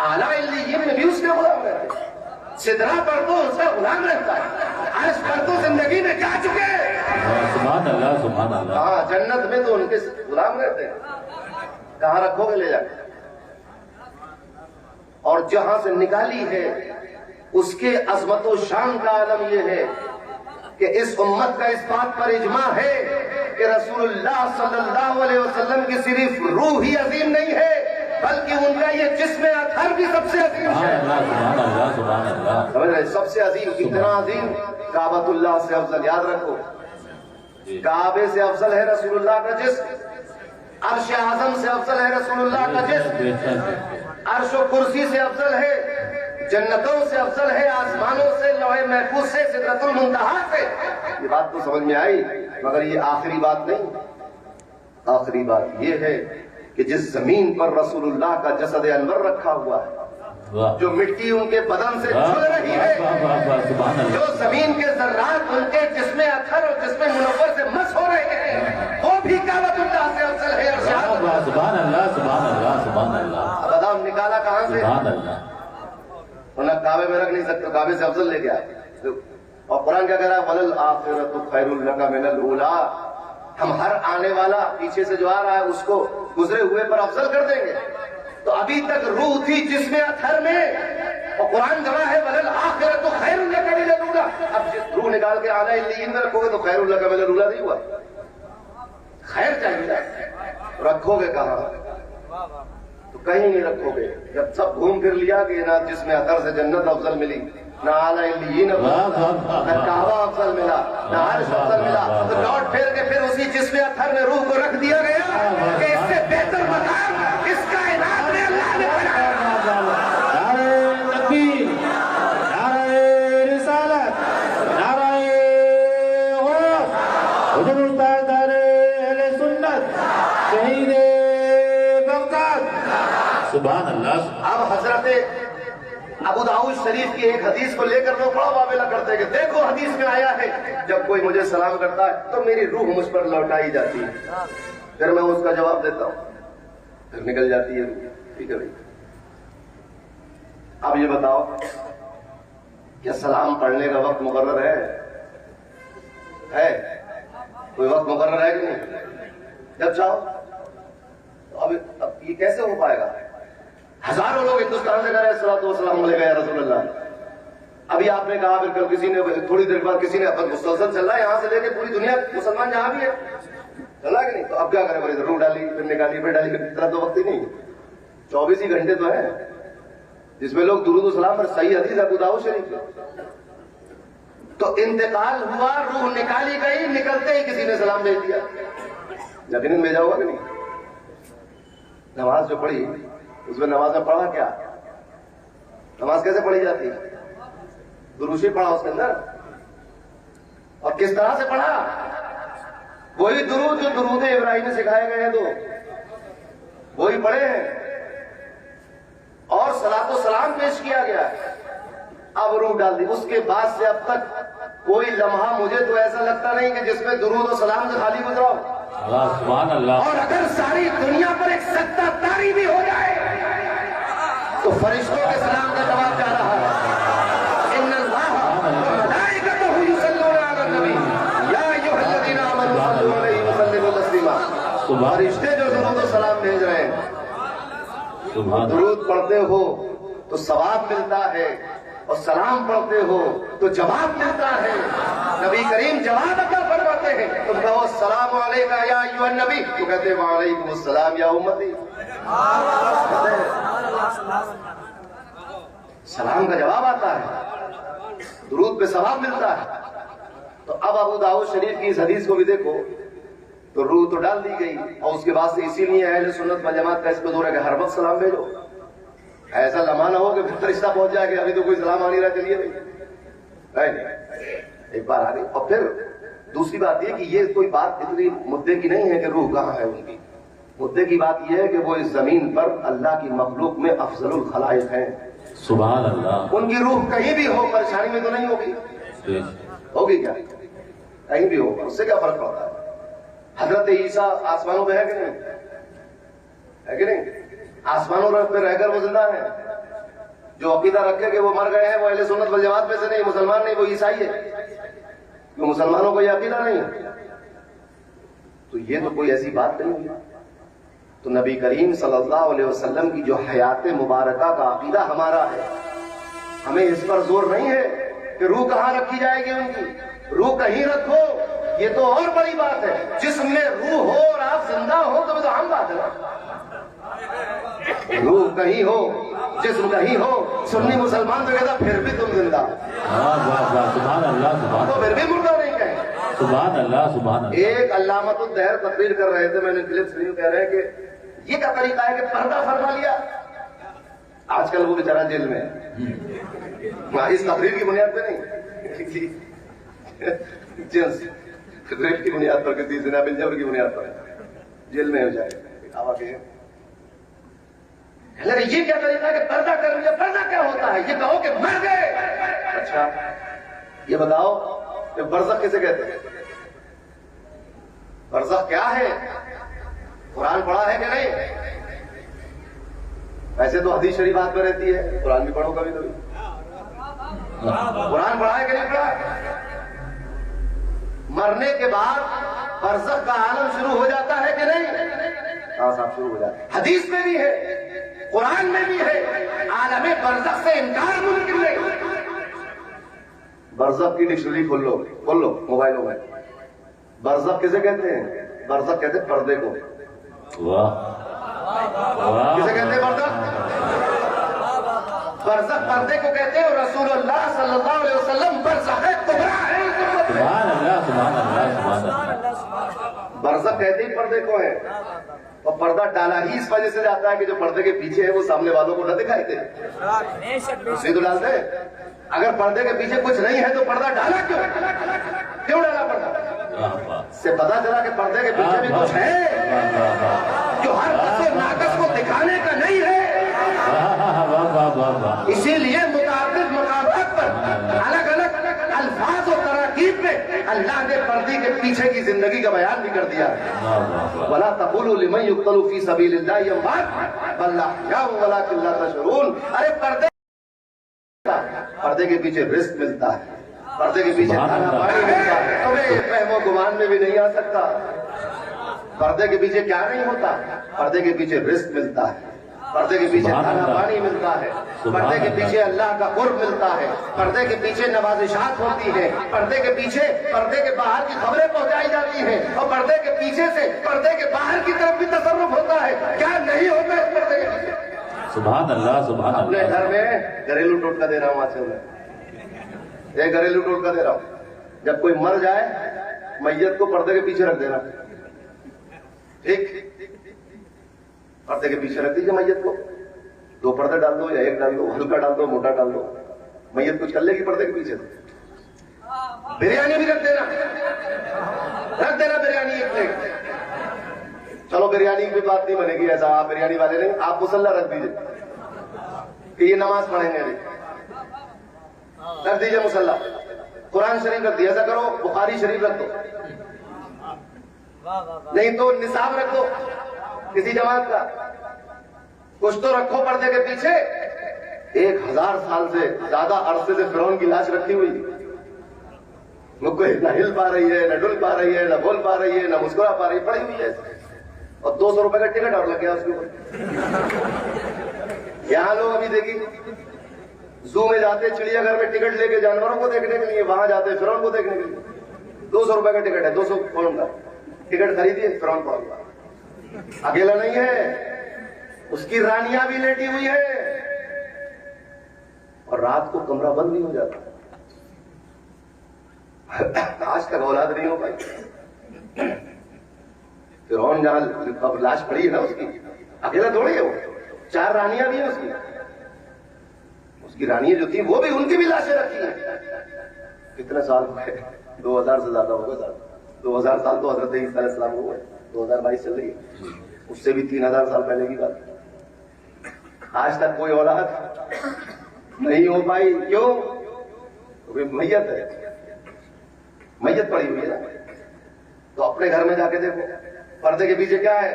आला इल्लीन में भी उसके गुलाम रहते, सिदरा पर तो उसका गुलाम रहता है, अर्श पर तो जिंदगी में जा चुके। सुभान अल्लाह, सुभान अल्लाह। हाँ, जन्नत में तो उनके गुलाम रहते हैं। कहाँ रखोगे ले जाकर? और जहां से निकाली है उसके अजमत व शान का आलम यह है कि इस उम्मत का इस बात पर इजमा है कि रसूलुल्लाह सल्लल्लाहु अलैहि वसल्लम की सिर्फ रूह ही अजीम नहीं है, बल्कि उनका ये जिस्म अतहर भी सबसे अजीम है। सुभान अल्लाह, सुभान अल्लाह। समझ रहे? सबसे अजीम, कितना अजीम? काबतुल्लाह से अफजल, याद रखो, काबे से अफजल है रसूलुल्लाह का जिस्म, अर्श आजम से अफजल है रसूलुल्लाह का जिस्म, अर्श व कुर्सी से अफजल है, जन्नतों से अफजल है, आसमानों से, लौहे महफूज से, सिदरतुल मुंतहा से। ये बात तो समझ में आई, मगर ये आखिरी बात नहीं। आखिरी बात ये है कि जिस जमीन पर रसूलुल्लाह का जसद अनवर रखा हुआ है, जो मिट्टी उनके बदन से झुल रही है, जो जमीन के जर्रात उनके जिस्म अतहर और जिस्म मुनव्वर से मस हो रहे हैं, वो भी काबतुल्लाह से अफजल है। सुभान अल्लाह, सुभान अल्लाह, सुभान अल्लाह। बताओ निकाला कहाँ से? सुभान अल्लाह। वरना काबे में रख नहीं सकते, काबे से अफजल लेके आए। और कुरान क्या कह रहा है? वलल आखिरतु खैरुल लका मिनल ऊला। हम हर आने वाला पीछे से जो आ रहा है उसको गुजरे हुए पर अफजल कर देंगे। तो अभी तक रूह थी जिसमें अथर में, और कुरान गवाह है वलल आखिरतु खैरुल लका मिनल ऊला। अब रूह निकाल के आना इल्लीन में रखोगे तो खैरुल लका मिनल ऊला नहीं हुआ। खैर चाहिए, रखोगे कहाँ? तो कहीं नहीं रखोगे। जब सब घूम फिर लिया कि ना जिसमें अतर से जन्नत अफजल मिली, ना आला इल्लीन ना काबा अफजल मिला, ना अर्श अफजल मिला, तो लौट फेर के फिर उसी जिसमें अतर में रूह को रख दिया गया कि इससे बेहतर मकाम इस कायनात में अल्लाह ने बनाया। नारे तकबीर, नारे रिसालत, नारे गौस, हुजूर ताजदार अहले सुन्नत, शहीद बगदाद। सुभान अल्लाह। अब हजरत अबू दाऊद शरीफ की एक हदीस को लेकर लोग बड़ा वावेला करते हैं कि देखो हदीस में आया है जब कोई मुझे सलाम करता है तो मेरी रूह मुझ पर लौटाई जाती है। फिर मैं उसका जवाब देता हूँ, फिर निकल जाती है रूह। ठीक है भाई, अब ये बताओ क्या सलाम पढ़ने का वक्त मुकर्रर है? कोई वक्त मुकर्रर है कि नहीं? जब चाहो। तो अब ये कैसे हो पाएगा? हजारों लोग हिंदुस्तान से कह रहे हैं सलातो वसलाम अलैका या रसूलल्लाह। अभी आपने कहा, फिर कल किसी ने, थोड़ी देर बाद किसी ने, अब मुसलसल चल रहा है यहाँ से लेके पूरी दुनिया, मुसलमान जहां भी है चला कि नहीं? तो अब क्या करें? बोले रूह डाली, फिर निकाली, फिर डाली, फिर इतना तो वक्त ही नहीं। 24 ही घंटे तो है जिसमें लोग दुरूद सलाम पर। सही हदीस अबू दाऊद शरीफ। तो इंतकाल हुआ, रूह निकाली गई, निकलते ही किसी ने सलाम भेज दिया। यकीनन भेजा होगा कि नहीं? नमाज जो पढ़ी उसमें नमाज में पढ़ा क्या? नमाज कैसे पढ़ी जाती है? दुरूशी पढ़ा उसके अंदर, और किस तरह से पढ़ा? वही दुरूद जो दुरूद इब्राहिम में सिखाए गए हैं, तो वही पढ़े हैं, और सलातो सलाम पेश किया गया। अब रूह डाल दी। उसके बाद से अब तक कोई लम्हा मुझे तो ऐसा लगता नहीं कि जिसमें दुरूद और सलाम से खाली गुजरा हो। सुभान अल्लाह। और अगर सारी दुनिया पर एक सत्ता तारी भी हो जाए तो फरिश्तों के सलाम का जवाब जा रहा है। इन्नल्लाह व मलाइकतहु युसल्लूना अलन नबी या अय्युहल्लज़ीना आमनू सल्लू अलैहि व सल्लिमू तस्लीमा। फरिश्ते जो दुरूद सलाम भेज रहे हैं, दुरूद पढ़ते हो तो सवाब मिलता है और सलाम पढ़ते हो तो जवाब मिलता है। नबी करीम जवाब अगर फरमाते हैं, तुम कहो सलाम अलैका या अय्युहन नबी, तो कहते हैं वालेकुम अस्सलाम या उम्मती। सलाम का जवाब आता है, दुरूद पे सवाब मिलता है। तो अब अबू दाऊद शरीफ की इस हदीस को भी देखो तो रूह तो डाल दी गई, और उसके बाद से इसीलिए अहले सुन्नत वल जमात का इस पर जोर है कि हर वक्त सलाम भेजो। ऐसा लम्हा ना हो कि फिर रिश्ता पहुंच जाए कि अभी तो कोई सलाम आ नहीं रहा, चलिए भाई नहीं, एक बार आ गई। और फिर दूसरी बात यह कि ये कोई बात इतनी मुद्दे की नहीं है कि रूह कहाँ है उनकी। मुद्दे की बात यह है कि वो इस जमीन पर अल्लाह की मखलूक में अफजलुल खलाइक हैं। सुभान अल्लाह। उनकी रूह कहीं भी हो परेशानी में तो नहीं होगी, होगी क्या? कहीं भी होगा, उससे क्या फर्क पड़ता है? हजरत ईसा आसमानों पे है कि नहीं? है कि नहीं? आसमानों पे रहकर वो जिंदा है। जो अकीदा रखे कि वो मर गए हैं वो अहले सुन्नत वल जमात में से नहीं, मुसलमान नहीं, वो ईसाई है। क्यों मुसलमानों को ये अकीदा नहीं? तो ये तो कोई ऐसी बात नहीं हुई। तो नबी करीम सल्लल्लाहु अलैहि वसल्लम की जो हयात मुबारका का अकीदा हमारा है, हमें इस पर जोर नहीं है कि रूह कहां रखी जाएगी उनकी। रूह कहीं रखो, ये तो और बड़ी बात है। जिसमें रूह हो और आप जिंदा हो तो आम बात है ना। रूह कहीं हो, जिस्म कहीं हो, सुन्नी मुसलमान तो कहता फिर भी तुम जिंदा, सुभान अल्लाह, तो फिर भी मुर्दा नहीं कहे। सुभान अल्लाह, सुभान अल्लाह। एक अल्लामतुल दहर तकरीर कर रहे थे, मैंने क्लिप सुनी, कह रहे हैं कि ये क्या तरीका है कि पर्दा फरमा लिया। आजकल वो बेचारा जेल में है, इस तकरीर की बुनियाद पे नहीं, जेंस रेप की बुनियाद पर, किसी जिना बिल जबर की बुनियाद पर जेल में हो जाए। ये क्या तरीका है कि पर्दा कर लिया? पर्दा क्या होता है? ये कहो कि मर गए। अच्छा ये बताओ कि बरज़ख किसे कहते हैं? बरज़ख क्या है? कुरान पढ़ा है कि नहीं? वैसे तो हदीस शरीफ बात में रहती है, कुरान भी पढ़ो कभी कभी। कुरान पढ़ा है कि नहीं पढ़ा? मरने के बाद बरज़ख का आलम शुरू हो जाता है कि नहीं? हाँ साहब, शुरू हो जाता है। हदीस में भी है, कुरान में भी है, आलमे बरज़ख से इनकार मुमकिन नहीं। बरज़ख की डिक्शनरी खोल लो मोबाइलों में। बरज़ख किसे कहते हैं? बरज़ख कहते हैं पर्दे को। वाह, किसे कहते हैं? बरज़ख पर्दे को कहते हैं। और रसूलुल्लाह सल्लल्लाहु अलैहि वसल्लम बरज़ख कुबरा है। सुभान अल्लाह, सुभान अल्लाह, सुभान अल्लाह। बरज़ख कहते ही पर्दे को है, और पर्दा डाला ही इस वजह से जाता है कि जो पर्दे के पीछे है वो सामने वालों को न दिखाई दे, इसलिए तो डालते हैं। अगर पर्दे के पीछे कुछ नहीं है तो पर्दा डाला क्यों डाला पर्दा? से पता चला कि पर्दे के पीछे भी कुछ है जो हर कसे नाकस को दिखाने का नहीं है। इसीलिए मुताबिक मकामात पर अलग अलग अल्फाज और तराकीब में अल्लाह ने पर्दे के पीछे की जिंदगी का बयान भी कर दिया। वला तक़ूलू लिमन युक़्तलू फ़ी सबीलिल्लाहि अम्वात बल अहयाउ वलाकिन ला तशऊरून। अरे पर्दे के पीछे रिस्क मिलता है, पर्दे के पीछे खाना पानी मिलता है। तुम्हें फहमो गुमान में भी नहीं आ सकता। पर्दे के पीछे क्या नहीं होता? पर्दे के पीछे रिस्क मिलता है, पर्दे के पीछे खाना पानी मिलता है, पर्दे के पीछे अल्लाह का कुर्ब मिलता है, पर्दे के पीछे नवाजिशात होती है, पर्दे के पीछे पर्दे के बाहर की खबरें पहुंचाई जाती हैं, और पर्दे के पीछे से पर्दे के बाहर की तरफ भी तसर्रुफ होता है। क्या नहीं होता इस पर्दे के पीछे? सुभान अल्लाह, सुभान अपने अल्लाह। घर में घरेलू टोटका दे रहा हूँ आजकल मैं, एक घरेलू टोटका दे रहा हूँ। जब कोई मर जाए मैयत को पर्दे के पीछे रख देना, ठीक? पर्दे के पीछे रख दीजिए मैयत को। 2 पर्दे डाल दो या 1 डाल दो, हल्का डाल दो, मोटा डाल दो, मैयत कुछ कर लेगी पर्दे के पीछे। बिरयानी भी रख देना बिरयानी एक प्लेट। चलो बिरयानी की बात नहीं बनेगी, ऐसा आप बिरयानी वाले नहीं, आप मुसल्ला रख दीजिए कि ये नमाज पढ़ेंगे, रख दीजिए मुसल्ला। कुरान शरीफ रख दिया, ऐसा करो बुखारी शरीफ रख दो, नहीं तो निसाब रख दो किसी जमात का, कुछ तो रखो पर्दे के पीछे। 1000 साल से ज्यादा अरसे से फिरौन की लाश रखी हुई, न हिल पा रही है, न डुल पा रही है, न बोल पा रही है, न मुस्कुरा पा रही, पड़ी हुई है। अब 200 रुपए का टिकट और लग गया उसके ऊपर। यहाँ लोग अभी देखिए जू में जाते, चिड़ियाघर में टिकट लेके जानवरों को देखने के लिए, वहां जाते फिरौन को देखने के लिए। 200 रुपए का टिकट है, 200 पाउंड का टिकट खरीदिए, फिरौन पाउंड का। अकेला नहीं है, उसकी रानियां भी लेटी हुई है और रात को कमरा बंद नहीं हो जाता। आज तक औलाद नहीं हो पाई। फिरौन जहां अब लाश पड़ी है ना उसकी, अकेला थोड़ी है वो, 4 रानियां भी है उसकी। उसकी रानियां जो थी वो भी, उनकी भी लाशें रखी हैं। कितने साल हो गए? 2000 से ज्यादा हो गए साल। 2000 साल तो हजरत ईसा अलैहिस्सलाम हो गए, 2022 चल रही है, उससे भी 3000 साल पहले की बात। आज तक कोई औलाद नहीं हो पाई। क्यों? तो मैयत है, मैयत पड़ी हुई है ना। तो अपने घर में जाके देखो, पर्दे के पीछे क्या है?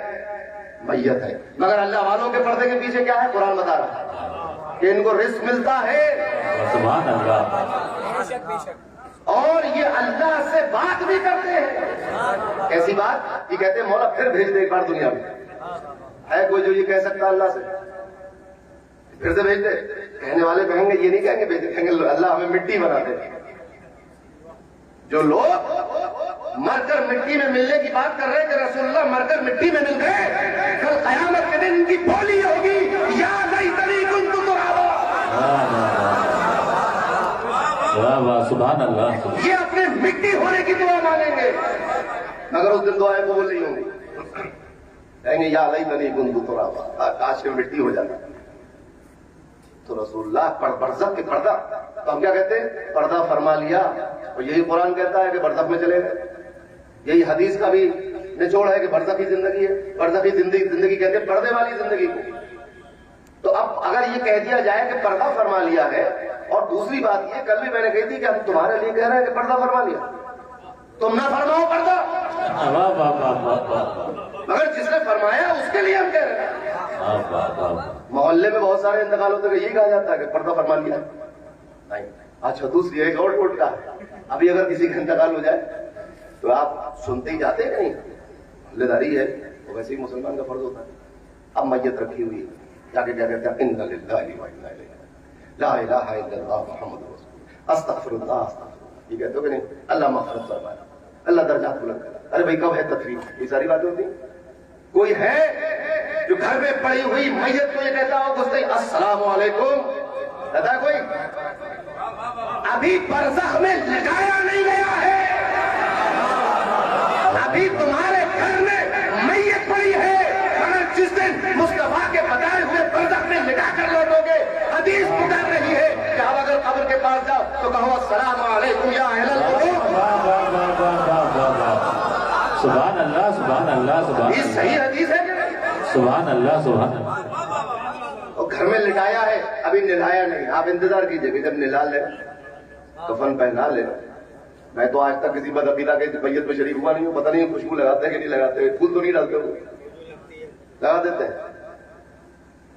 मैयत है। मगर अल्लाह वालों के पर्दे के पीछे क्या है? कुरान बता रहा है कि इनको रिस्क मिलता है, सुभान अल्लाह, और ये अल्लाह से बात भी करते हैं। ऐसी बात कि कहते हैं मौला फिर भेज दे एक बार दुनिया में। है कोई जो ये कह सकता अल्लाह से फिर से भेज दे? कहने वाले कहेंगे, ये नहीं कहेंगे भेज दे, कहेंगे अल्लाह हमें मिट्टी बना दे। जो लोग मरकर मिट्टी में मिलने की बात कर रहे हैं कि रसूलुल्लाह मरकर मिट्टी में मिल गए, कल कयामत के दिन इनकी बोली होगी, या लैतनी कुन्तु तुराबा। सुभान अल्लाह। ये अपने मिट्टी होने की दुआ मानेंगे, मगर उस दिन दुआएं कबूल नहीं होंगी। कहेंगे या लैतनी कुन्तु तुराबा, काश में मिट्टी हो जाता। तो रसूलुल्लाह बरज़ख के पर्दा, तो हम क्या कहते हैं? पर्दा फरमा लिया। और यही कुरान कहता है कि बरज़ख में चले गए। यही हदीस का भी निचोड़ है कि बरज़ख की जिंदगी है। बरज़ख की जिंदगी कहते हैं पर्दे वाली जिंदगी को। तो अब अगर ये कह दिया जाए कि पर्दा फरमा लिया है, और दूसरी बात ये, कल भी मैंने कही थी कि हम तुम्हारे लिए कह रहे हैं कि पर्दा फरमा लिया, तुम ना फरमाओ पर्दा, मगर जिसने फरमाया उसके लिए हम कह रहे हैं। मोहल्ले में बहुत सारे इंतकाल होते हैं, यही कहा जाता है कि पर्दा फरमा लिया। नहीं, अच्छा दूसरी एक और टोटका है। अभी अगर किसी का इंतकाल हो जाए तो आप सुनते ही जाते हैं कि नहीं, मोहल्लेदारी है, तो वैसे ही मुसलमान का फर्ज होता है। अब मैयत रखी हुई है, जाके क्या कहते हैं? इन्ना लिल्लाहि व इन्ना इलैहि ला इलाहा इल्लल्लाह मुहम्मदुर रसूलुल्लाह अस्तगफिरुल्लाह अस्तगफिरुल्लाह। ये कहते हो कि नहीं? अल्लाह मग़फ़िरत फरमाए, अल्लाह दर्जात बुलंद करे। अरे भाई कब है तकरीर? ये सारी बातें होती हैं। कोई है जो घर में पड़ी हुई मैयत को ये कहता हो घुसते ही अस्सलाम वालेकुम? कहता है कोई? अभी बरज़ख में लगाया नहीं गया है, अभी तुम्हारे घर में मैयत पड़ी है, मगर जिस दिन मुस्तफा के बताए हुए बरज़ख में लगाकर लौटोगे, हदीस पुकार रही है कि अब अगर कब्र के पास जाओ तो कहो अस्सलाम वालेकुम या अहलल क़ुबूर। सुभान अल्लाह, सुभान अल्लाह, सुभान। ये सही हदीस है। सुभान अल्लाह, सुभान। और घर में लिटाया है, अभी निलाया नहीं। आप इंतजार कीजिए कि जब निला ले, कफन पहना ले। मैं तो आज तक किसी बदअकीदा के मैयत में शरीक हुआ नहीं हूं, पता नहीं खुशबू लगाते हैं कि नहीं लगाते, फूल तो नहीं डालते हो, लगा देते हैं।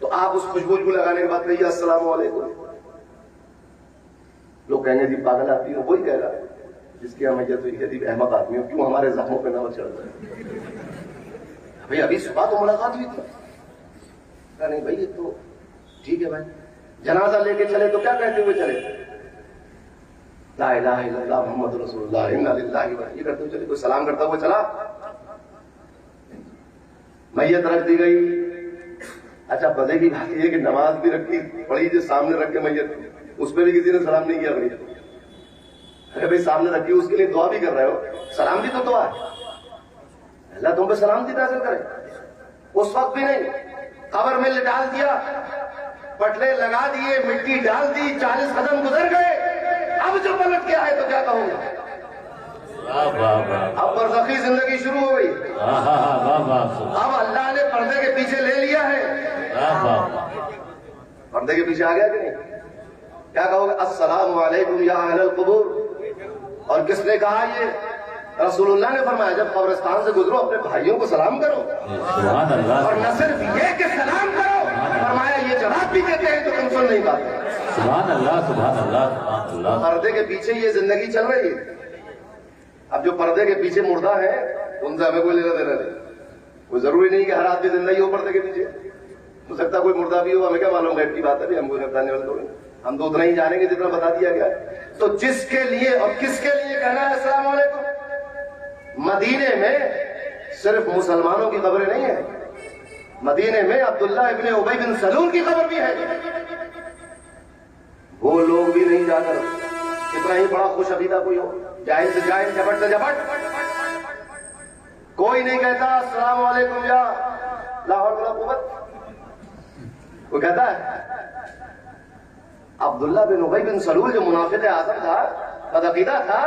तो आप उस खुशबू को लगाने के बाद कहिए अस्सलाम वालेकुम। लोग कहेंगे जी पागल आदमी हो, वही कह रहा है जिसकी हम मैयत हुई है, अहमक आदमी हो, क्यों हमारे जख्मों पे नमक चढ़ रहा है? भाई अभी सुबह तो मुलाकात हुई थी। नहीं भाई ये तो ठीक है भाई, जनाजा लेके चले तो क्या कहते हुए चले? ला इलाहा इल्लल्लाह मुहम्मदुर रसूलुल्लाह इन्ना लिल्लाहि व ये करते हुए चले। कोई सलाम करता हुआ चला, मैयत रख दी गई। अच्छा मजे की बात यह कि नमाज भी रखी पड़ी जो सामने रख के मैयत, उस पर भी किसी ने सलाम नहीं किया। भाई अरे भाई सामने रखी, उसके लिए दुआ भी कर रहे हो, सलाम भी तो दुआ है। अल्लाह तुम पे सलाम दी नाज़िल करे। उस वक्त भी नहीं, कब्र में डाल दिया, पटले लगा दिए, मिट्टी डाल दी, 40 कदम गुजर गए, अब जो पलट के आए तो क्या कहूंगा? अब बरज़खी जिंदगी शुरू हो गई। अब अल्लाह ने पर्दे के पीछे ले लिया है। पर्दे के पीछे आ गया कि नहीं? क्या कहोगे? अस्सलाम वालेकुम या अहलल क़ुबूर। और किसने कहा ये? रसूलुल्लाह ने फरमाया जब कब्रिस्तान से गुजरो अपने भाइयों को सलाम करो। और न सिर्फ ये कि सलाम करो, फरमाया ये जवाब भी देते हैं तो तुम सुन नहीं पाते। सुभान अल्लाह, सुभान अल्लाह, सुभान अल्लाह। पर्दे के पीछे ये जिंदगी चल रही है। अब जो पर्दे के पीछे मुर्दा है उनसे हमें कोई लेना देना नहीं, कोई जरूरी नहीं कि हर आदमी जिंदा ही हो पर्दे के पीछे, हो सकता कोई मुर्दा भी हो, हमें क्या मालूम, गैब की बात है, हमको बताने वाले थोड़े, हम तो उतना ही जानेंगे जितना बता दिया गया है। तो जिसके लिए और किसके लिए कहना है अस्सलाम वालेकुम। मदीने में सिर्फ मुसलमानों की कब्रें नहीं है, मदीने में अब्दुल्ला इब्ने उबई बिन सलूल की कब्र भी है। वो लोग भी नहीं जाकर, कितना ही बड़ा खुश अबीदा कोई हो, जाहिल से जाहिल, झपट से झपट, कोई नहीं कहता अस्सलाम वालेकुम या ला हौल वला कुव्वत। कोई कहता है? अब्दुल्ला बिन उबई बिन सलूल जो मुनाफिक आज़म था, बदअकीदा था,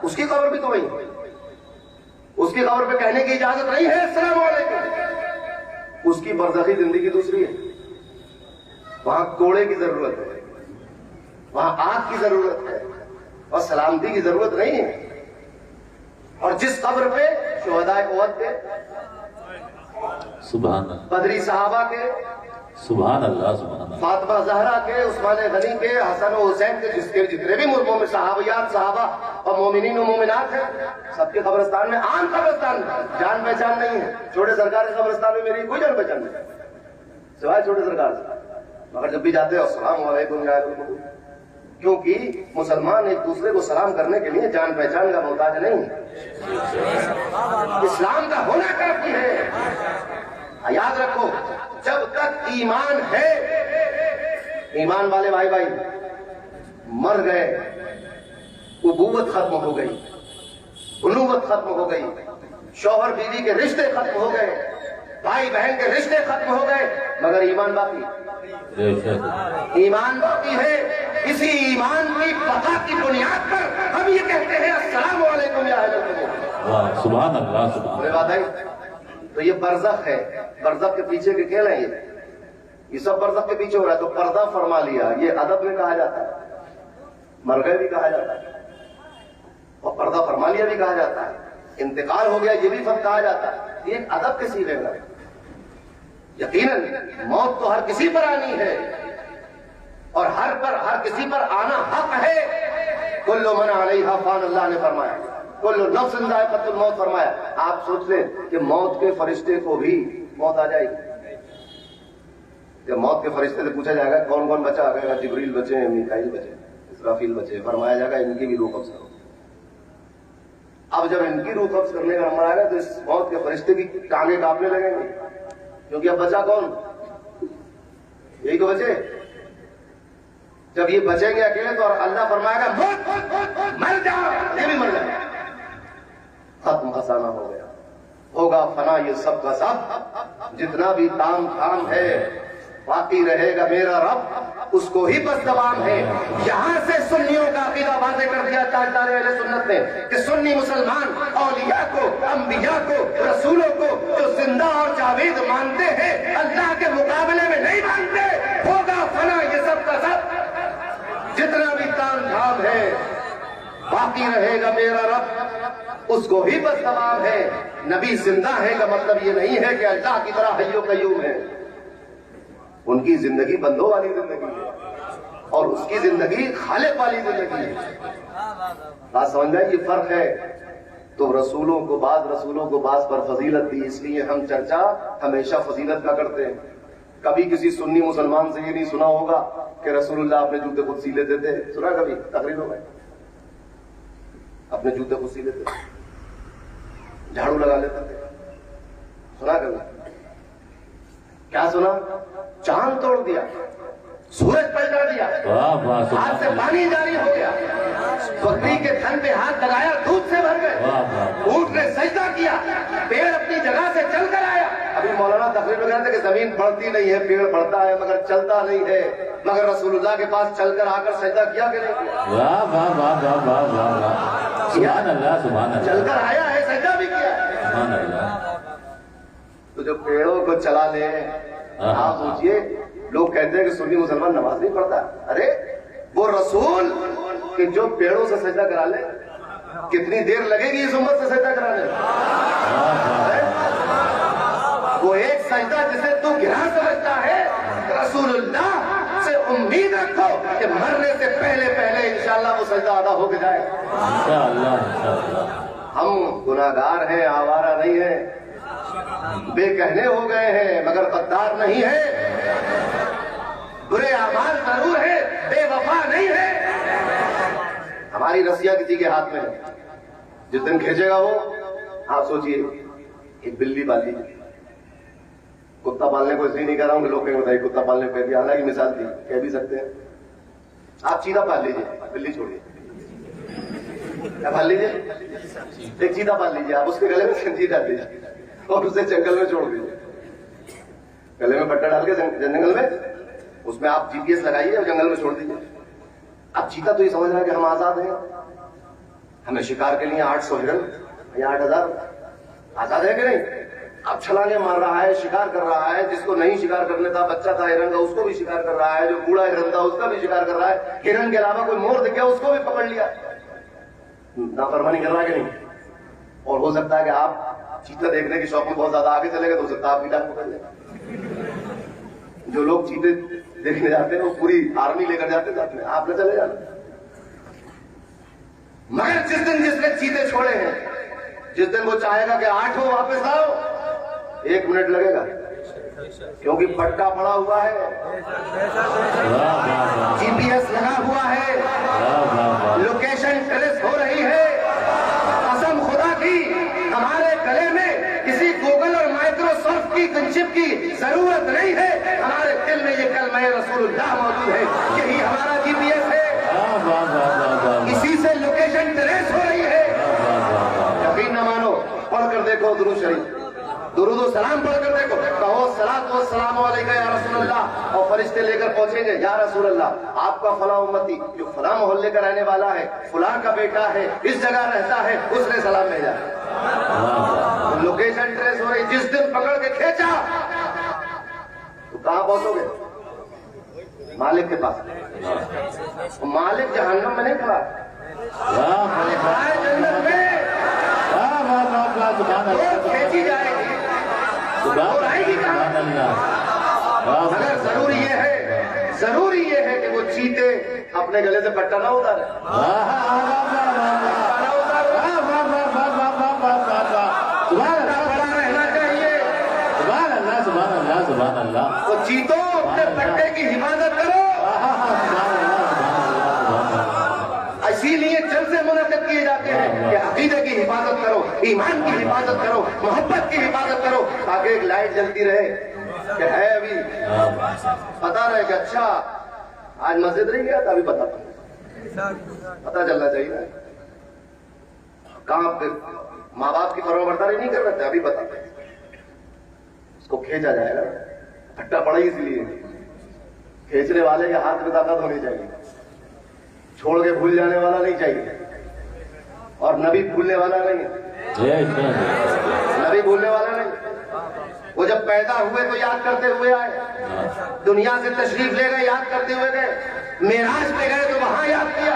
उसकी कब्र भी तो वही, उसकी कब्र पे कहने की इजाजत नहीं है अस्सलाम वालेकुम। उसकी बरज़खी जिंदगी दूसरी है, वहां कोड़े की जरूरत है, वहां आग की जरूरत है और सलामती की जरूरत नहीं है। और जिस कब्र पे शुहदाए उहद के, सुभान अल्लाह, बदरी सहाबा के, सुभान अल्लाह, सुभान अल्लाह, फातिमा ज़हरा के, उस्मान गनी के, हसन और हुसैन के, जिसके जितने भी मोमिन सहाबियात सहाबा और मोमिनीन और मोमिनात हैं, सबके कब्रिस्तान में, आम कब्रिस्तान में जान पहचान नहीं है। छोटे सरकार के कब्रिस्तान में मेरी कोई जान पहचान नहीं सिवाय छोटे सरकार से, मगर जब भी जाते हो अस्सलाम वालेकुम या अहल, क्योंकि मुसलमान एक दूसरे को सलाम करने के लिए जान पहचान का मोहताज नहीं है, इस्लाम का होना काफी है। याद रखो, जब तक ईमान है, ईमान वाले भाई भाई मर गए, उबूवत खत्म हो गई, उनुवत खत्म हो गई, शौहर बीवी के रिश्ते खत्म हो गए, भाई बहन के रिश्ते खत्म हो गए, मगर ईमान बाकी, ईमान बाकी है। इसी ईमान की बका की बुनियाद पर हम ये कहते हैं अस्सलाम वालेकुम या अहल कुव्वत। सुभान अल्लाह, सुभान अल्लाह। बात आई, तो ये बरज़ख है, बरज़ख के पीछे के खेल है ये सब बरज़ख के पीछे हो रहा है। तो पर्दा फरमा लिया, ये अदब में कहा जाता है, मरगए भी कहा जाता है और पर्दा फरमा लिया भी कहा जाता है, इंतकाल हो गया ये भी फर्क कहा जाता है। ये एक अदब के सीधे है। यकीनन मौत तो हर किसी पर आनी है और हर किसी पर आना हक है। कुल्लु मन अलैहा फान, अल्लाह ने फरमाया, कुल्लु नफ्सिन ज़ाइक़तुल मौत फरमाया। आप सोच लें कि मौत के फरिश्ते को भी मौत आ जाएगी। जब मौत के फरिश्ते से पूछा जाएगा कौन कौन बचा, कहेगा जिब्रील बचे, मीकाईल बचे, इसराफील बचे, फरमाया जाएगा इनकी भी रूह कब्ज़ करो। अब जब इनकी रूह कब्ज़ करने का नंबर आएगा तो इस मौत के फरिश्ते की टांगे कांपने लगेंगे, क्योंकि अब बचा कौन, यही तो बचे। जब ये बचेंगे अकेले तो अल्लाह फरमाएगा मर जाओ, ये भी मर जाए, खत्म फसाना हो गया, होगा फना ये सब का सब। जितना भी ताम थाम है बाकी रहेगा मेरा रब, उसको ही बस जबान है। यहां से सुन्नियों का अकीदा वाज़ेह कर दिया ताजदार अहले सुन्नत ने कि सुन्नी मुसलमान औलिया को, अंबिया को, रसूलों को जो जिंदा और जावेद मानते हैं, अल्लाह के मुकाबले में नहीं मानते। होगा फना ये सब का सब, जितना भी ताम झाम है बाकी रहेगा मेरा रब, उसको ही बस जबान है। नबी जिंदा है का मतलब ये नहीं है कि अल्लाह की तरह हय्यो कय्यूम है। उनकी जिंदगी बंदों वाली जिंदगी है और उसकी जिंदगी खालिक वाली जिंदगी है। बात समझ में, ये फर्क है। तो रसूलों को बाज पर फजीलत दी, इसलिए हम चर्चा हमेशा फजीलत का करते हैं। कभी किसी सुन्नी मुसलमान से ये नहीं सुना होगा कि रसूलुल्लाह अपने जूते खुद सी लेते थे। सुना कभी तकरीरों में अपने जूते खुद सी लेते थे, झाड़ू लगा लेते थे? सुना कभी? क्या सुना? चांद तोड़ दिया, सूरज पलटा दिया, हाथ से पानी जारी हो गया, बकरी के थन पे हाथ लगाया, दूध से भर गए, ऊंट ने सजदा किया, पेड़ अपनी जगह से चल कर आया। अभी मौलाना तकरीर में कहते कि जमीन बढ़ती नहीं है, पेड़ बढ़ता है मगर चलता नहीं है। मगर रसूलुल्लाह के पास चलकर आकर सजदा किया कि नहीं किया? वाह वाह वाह वाह वाह वाह वाह, सुभान अल्लाह, सुभान अल्लाह, चलकर आया है, सजदा भी किया है। सुभान अल्लाह। तो जो पेड़ों को चला ले, आप पूछिए, लोग कहते हैं कि सुन्नी मुसलमान नमाज नहीं पढ़ता। अरे वो रसूल कि जो पेड़ों से सजदा करा ले, कितनी देर लगेगी इस उम्मत से सजदा कराने? वो एक सजदा जिसे तू गिरा समझता है, रसूलुल्लाह से उम्मीद रखो कि मरने से पहले पहले इंशाअल्लाह वो सजदा अदा होके जाए। इंशाअल्लाह, इंशाअल्लाह। हम गुनाहगार हैं, आवारा नहीं है। बेकहने हो गए हैं मगर गद्दार नहीं है, बुरे आमाल जरूर है, बेवफा नहीं है। हमारी रस्सियां किसी के हाथ में है, जिस दिन खींचेगा वो, आप सोचिए एक बिल्ली पाल लीजिए। कुत्ता पालने को इसलिए नहीं कह रहा हूं कि लोग कहेंगे बताइए कुत्ता पालने को कह दिया, हालांकि मिसाल थी, कह भी सकते हैं। आप चीता पाल लीजिए, बिल्ली छोड़िए, क्या पाल लीजिए, एक चीता पाल लीजिए, आप उसके गले में जंजीर डाल दीजिए और उसे जंगल में छोड़ दीजिए। गले में पट्टा डाल के जंगल में, उसमें आप जीपीएस लगाइए और जंगल में छोड़ दीजिए। अब चीता तो ये समझ रहा है कि हम आजाद हैं, हमें शिकार के लिए 800 हिरन या 8000 आजाद है कि नहीं। अब छलांगे मार रहा है, शिकार कर रहा है, जिसको नहीं शिकार करने था, बच्चा था हिरन का, उसको भी शिकार कर रहा है, जो बूढ़ा हिरन था उसका भी शिकार कर रहा है, हिरन के अलावा कोई मोर दिख गया उसको भी पकड़ लिया। नाफरमानी कर रहा है कि नहीं। और हो सकता है कि आप चीता देखने की शौक में बहुत ज्यादा आगे चले गए तो हो सकता है आप भी डाक पकड़ लें। जो लोग चीते देखने जाते हैं वो पूरी आर्मी लेकर जाते हैं, आपने चले जाना। मगर जिस दिन जिसने चीते छोड़े हैं, जिस दिन वो चाहेगा कि 8 हो वापस आओ, 1 मिनट लगेगा, क्योंकि पट्टा पड़ा हुआ है, जीपीएस लगा हुआ है, लोकेशन ट्रेस हो रही है। कसम खुदा की हमारे गले में किसी गूगल और माइक्रोसॉफ्ट की चिप की जरूरत नहीं है, हमारे दिल में ये कलमा रसूलुल्लाह मौजूद है, यही हमारा जीपीएस है, इसी से लोकेशन ट्रेस हो रही है। यकीन न मानो, पढ़कर देखो दुरूद शरीफ, दुरूद सलाम पढ़कर देखो, कहो सलात व सलाम अलैका या रसूलल्लाह, और फरिश्ते लेकर पहुंचेंगे, या रसूलल्लाह आपका फला उम्मती जो फला मोहल्ले का रहने वाला है, फुला का बेटा है, इस जगह रहता है, उसने सलाम भेजा। लोकेशन ट्रेस हो रही, जिस दिन पकड़ के खींचा तो कहां पहुंचोगे, मालिक के पास। मालिक जहन्नम में नहीं खड़ा है, जन्नत में खींची जाएगी और आएगी कहां। मगर जरूरी ये है कि वो चीते अपने गले से पट्टा ना उतारे, बड़ा रहना चाहिए। तो चीतों अपने पट्टे की हिफाजत करो। इसीलिए जलसे मुनक़िद किए जाते हैं कि अकीदे की हिफाजत करो, ईमान की हिफाजत करो, मोहब्बत की हिफाजत करो, ताकि एक लाइट जलती रहे कि है अभी पता रहे कि अच्छा आज मस्जिद नहीं गया था, अभी पता चलना चाहिए। कहां माँ बाप की फरमाबरदारी नहीं कर रहे थे, अभी पता उसको खींचा जाएगा। फट्टा पड़ा इसलिए खींचने वाले के हाथ में ताकत होनी चाहिए, छोड़ के भूल जाने वाला नहीं चाहिए, और नबी भूलने वाला नहीं है, नबी भूलने वाला नहीं। वो जब पैदा हुए तो याद करते हुए आए, दुनिया से तशरीफ ले गए याद करते हुए गए, मेराज पे गए तो वहां याद किया,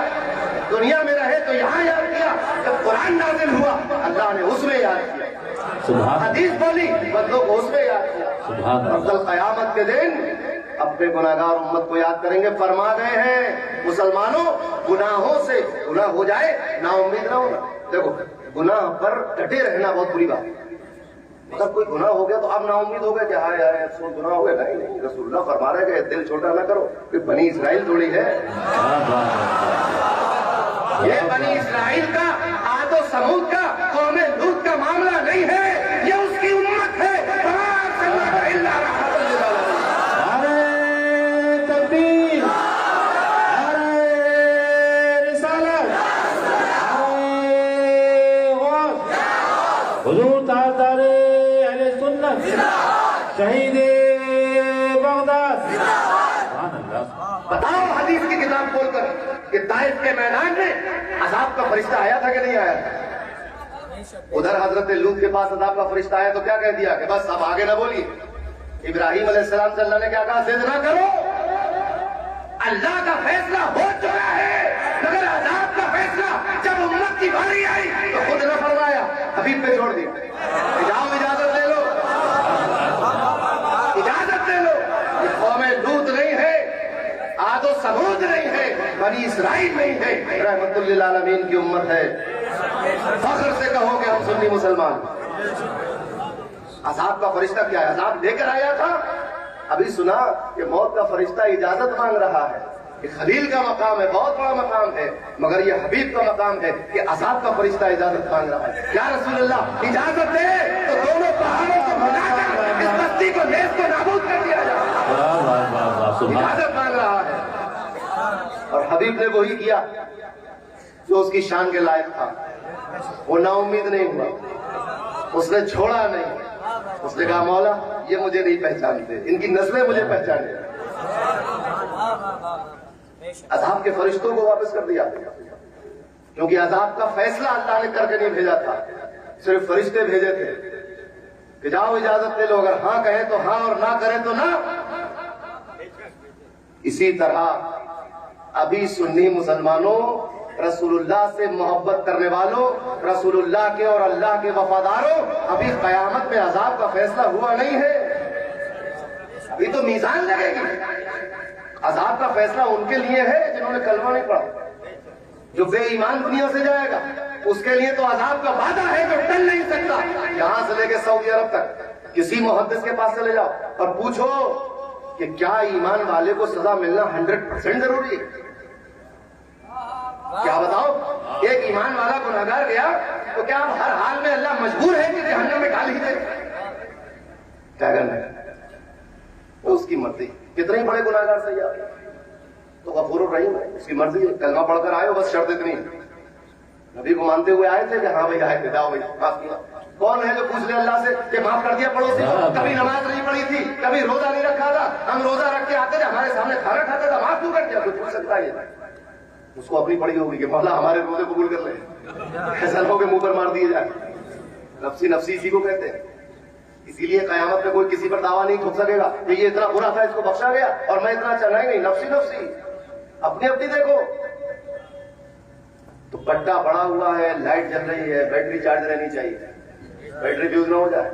दुनिया में रहे तो यहाँ याद किया, जब कुरान नाज़िल हुआ अल्लाह ने उसमें याद किया, हदीस बोली बंदों को उसमें याद किया। और कल क़यामत के दिन अपने गुनाहगार उम्मत को याद करेंगे। फरमा गए हैं मुसलमानों, गुनाहों से गुनाह हो जाए ना उम्मीद ना होना। देखो गुनाह पर डटे रहना बहुत बुरी बात है, अगर कोई गुनाह हो गया तो आप ना उम्मीद हो गए कि हाय हाय अफसोस गुनाह हो गया, नहीं, रसूलुल्लाह फरमा रहे हैं कि दिल छोटा ना करो, कि बनी इस्राइल थोड़ी है, ये बनी इस्राइल का आदो समूद का कौमे लूत का मामला नहीं है, ये उसकी उम्मत है। शहीद बगदाद। बताओ हदीस की किताब खोलकर कि ताइफ के मैदान में अज़ाब का फरिश्ता आया था कि नहीं आया था। उधर हजरत लूत के पास अज़ाब का फरिश्ता आया तो क्या कह दिया कि बस अब आगे ना बोलिए। इब्राहिम अलैहिस्सलाम से अल्लाह ने क्या कहा, जिद ना करो, अल्लाह का फैसला हो चुका है, मगर अज़ाब का फैसला जब उम्मत की बारी आई तो खुद न फरमाया, हबीब पे छोड़ दिया। जाओ इजाजत ले लो, इजाजत ले लो। कौमे लूत नहीं है, आदो समूद नहीं है, बनी इस्राइल नहीं है, रहमतुल लिल आलमीन की उम्मत है। फख्र से कहो कि हम सुन्नी मुसलमान। अजाब का फरिश्ता क्या है? अजाब लेकर आया था। अभी सुना कि मौत का फरिश्ता इजाजत मांग रहा है। कि खलील का मकाम है, बहुत बड़ा मकाम है, मगर ये हबीब का मकाम है कि अजाब का फरिश्ता इजाजत मांग रहा है। या रसूल अल्लाह, इजाजत दे तो दोनों पहाड़ों को मिलाकर इस बस्ती को नेस को नाबूद कर दिया जाए। इजाजत मांग रहा है। और हबीब ने वही किया जो उसकी शान के लायक था। वो नाउम्मीद नहीं हुआ, उसने छोड़ा नहीं। उसने कहा मौला ये मुझे नहीं पहचानते, इनकी नस्लें मुझे पहचाने। अजाब के फरिश्तों को वापस कर दिया, क्योंकि अजाब का फैसला अल्लाह ने करके नहीं भेजा था, सिर्फ फरिश्ते भेजे थे कि जाओ इजाजत ले लो, अगर हाँ कहें तो हाँ और ना करें तो ना। इसी तरह अभी सुन्नी मुसलमानों, रसूलुल्लाह से मोहब्बत करने वालों, रसूलुल्लाह के और अल्लाह के वफादारों, अभी कयामत में अजाब का फैसला हुआ नहीं है, अभी तो मीजान लगेगी। अजाब का फैसला उनके लिए है जिन्होंने कलमा नहीं पढ़ा। जो बेईमान दुनिया से जाएगा उसके लिए तो अजाब का वादा है जो टल नहीं सकता। यहां से लेकर सऊदी अरब तक किसी मुहद्दिस के पास चले जाओ और पूछो कि क्या ईमान वाले को सजा मिलना 100% जरूरी है? क्या बताओ, एक ईमान वाला गुनहगार गया तो क्या हर हाल में अल्लाह मजबूर है कि जहन्नम में डाल ही दे? क्या करना है वो उसकी मर्जी। कितने ही बड़े गुनाहगार सही आप तो गफूरुर रहीम है, उसकी मर्जी है। कलमा पढ़कर आए हो, बस शर्त इतनी नबी को मानते हुए आए थे कि हाँ भाई आए थे, जाओ भाई माफ किया। कौन है जो पूछ ले अल्लाह से कि माफ कर दिया पड़ोसी को? कभी नमाज नहीं पढ़ी थी, कभी रोजा नहीं रखा था, हम रोजा रख के आते थे, हमारे सामने खाना खाते था, माफ क्यों कर दिया? कोई पूछ सकता है? उसको अपनी पड़ी होगी कि मौला हमारे रोजे कबूल कर ले, ऐसा लोग मुंह पर मार दिए जाए। नफसी नफसी इसी को कहते हैं। इसीलिए कयामत में कोई किसी पर दावा नहीं ठोक सकेगा कि ये इतना बुरा था, इसको बख्शा गया और मैं इतना अच्छा नहीं। नफसी नफसी, अपनी अपनी देखो। तो पट्टा पड़ा हुआ है, लाइट जल रही है, बैटरी चार्ज रहनी चाहिए, बैटरी फ्यूज ना हो जाए।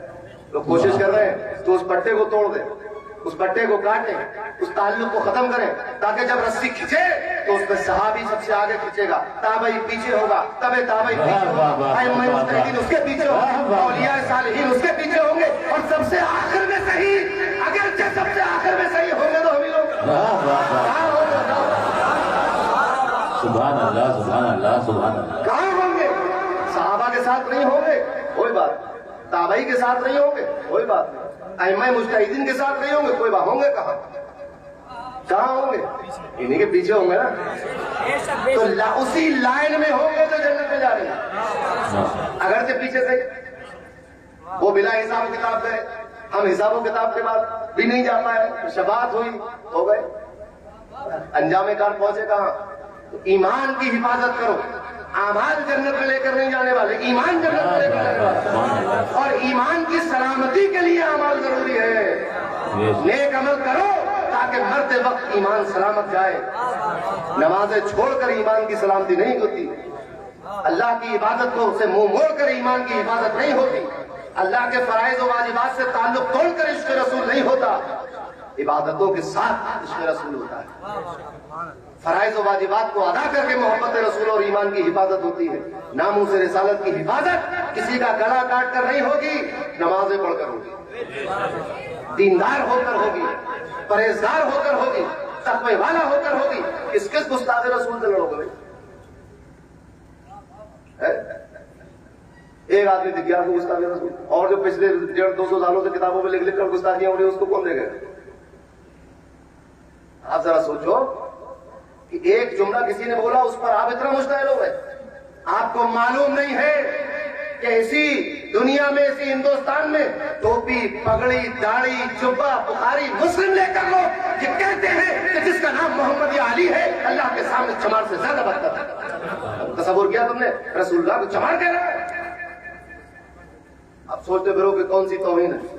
तो कोशिश कर रहे हैं तो उस पट्टे को तोड़ दे, उस पट्टे को काटें, उस ताल्लुक को खत्म करें, ताकि जब रस्सी खींचे तो उसमें सहाबी सबसे आगे खींचेगा, ताबई पीछे होगा, तबे ताबई पीछे होगा, आइम्मा मुज्तहिदीन उसके पीछे होंगे, औलिया सालिहीन उसके पीछे होंगे, और सबसे आखिर में सही, अगर सबसे आखिर में सही होंगे तो हम ही लोग सुभान अल्लाह, सुभान अल्लाह, सुभान अल्लाह। कहाँ होंगे? सहाबा के साथ नहीं होंगे, कोई बात। ताबई के साथ नहीं होंगे, कोई बात नहीं। आइम्मा मुज्तहिदीन के साथ नहीं होंगे, कोई बात। होंगे कहाँ? कहाँ होंगे? इन्हीं के पीछे होंगे ना। तो उसी लाइन में होंगे तो जन्नत में जा रहे हैं। अगर से पीछे से वो बिना हिसाब किताब गए, हम हिसाब किताब के बाद भी नहीं जा पाए, शबात हुई, हो गए, अंजामे कार पहुंचे कहाँ? तो ईमान की हिफाजत करो। आमाल जन्नत में लेकर नहीं जाने वाले, ईमान जन्नत में लेकर जाने वाले। और ईमान की सलामती के लिए अमल जरूरी है। नेक अमल करो ताकि मरते वक्त ईमान सलामत जाए। नमाजें छोड़कर ईमान की सलामती नहीं होती, अल्लाह की इबादत को से मुंह मोड़कर ईमान की हिफाजत नहीं होती, अल्लाह के फराइज और वाजिबात से ताल्लुक तोड़कर इश्क रसूल नहीं होता, इबादतों के साथ इश्क रसूल होता है। फराइज और वाजिबात को अदा करके मोहब्बत रसूल और ईमान की हिफाजत होती है। नामों से रिसालत की हिफाजत किसी का गला काट कर नहीं होगी, नमाजें पढ़कर होगी, दीनदार होकर होगी, परहेजगार होकर होगी, तक़वे वाला होकर होगी। किस गुस्ताख रसूल से लड़ोगे? एक आदमी दिख गया गुस्ताख रसूल, और जो पिछले 150-200 सालों से किताबों में लिख लिख कर गुस्ताखियां हो रही उसको कौन देगा? आप जरा सोचो कि एक जुमला किसी ने बोला उस पर आप इतना मुश्तइल हो गए। आपको मालूम नहीं है कि इसी दुनिया में, इसी हिंदुस्तान में टोपी, पगड़ी, दाढ़ी, जुब्बा, बुखारी, मुस्लिम लेकर लोग ये कहते हैं कि जिसका नाम मोहम्मद या अली है अल्लाह के सामने चमार से ज्यादा बदतर है। तसव्वुर किया तुमने? रसूलुल्लाह को चमार कह रहा है। अब सोचते फिरो कि कौन सी तौहीन है,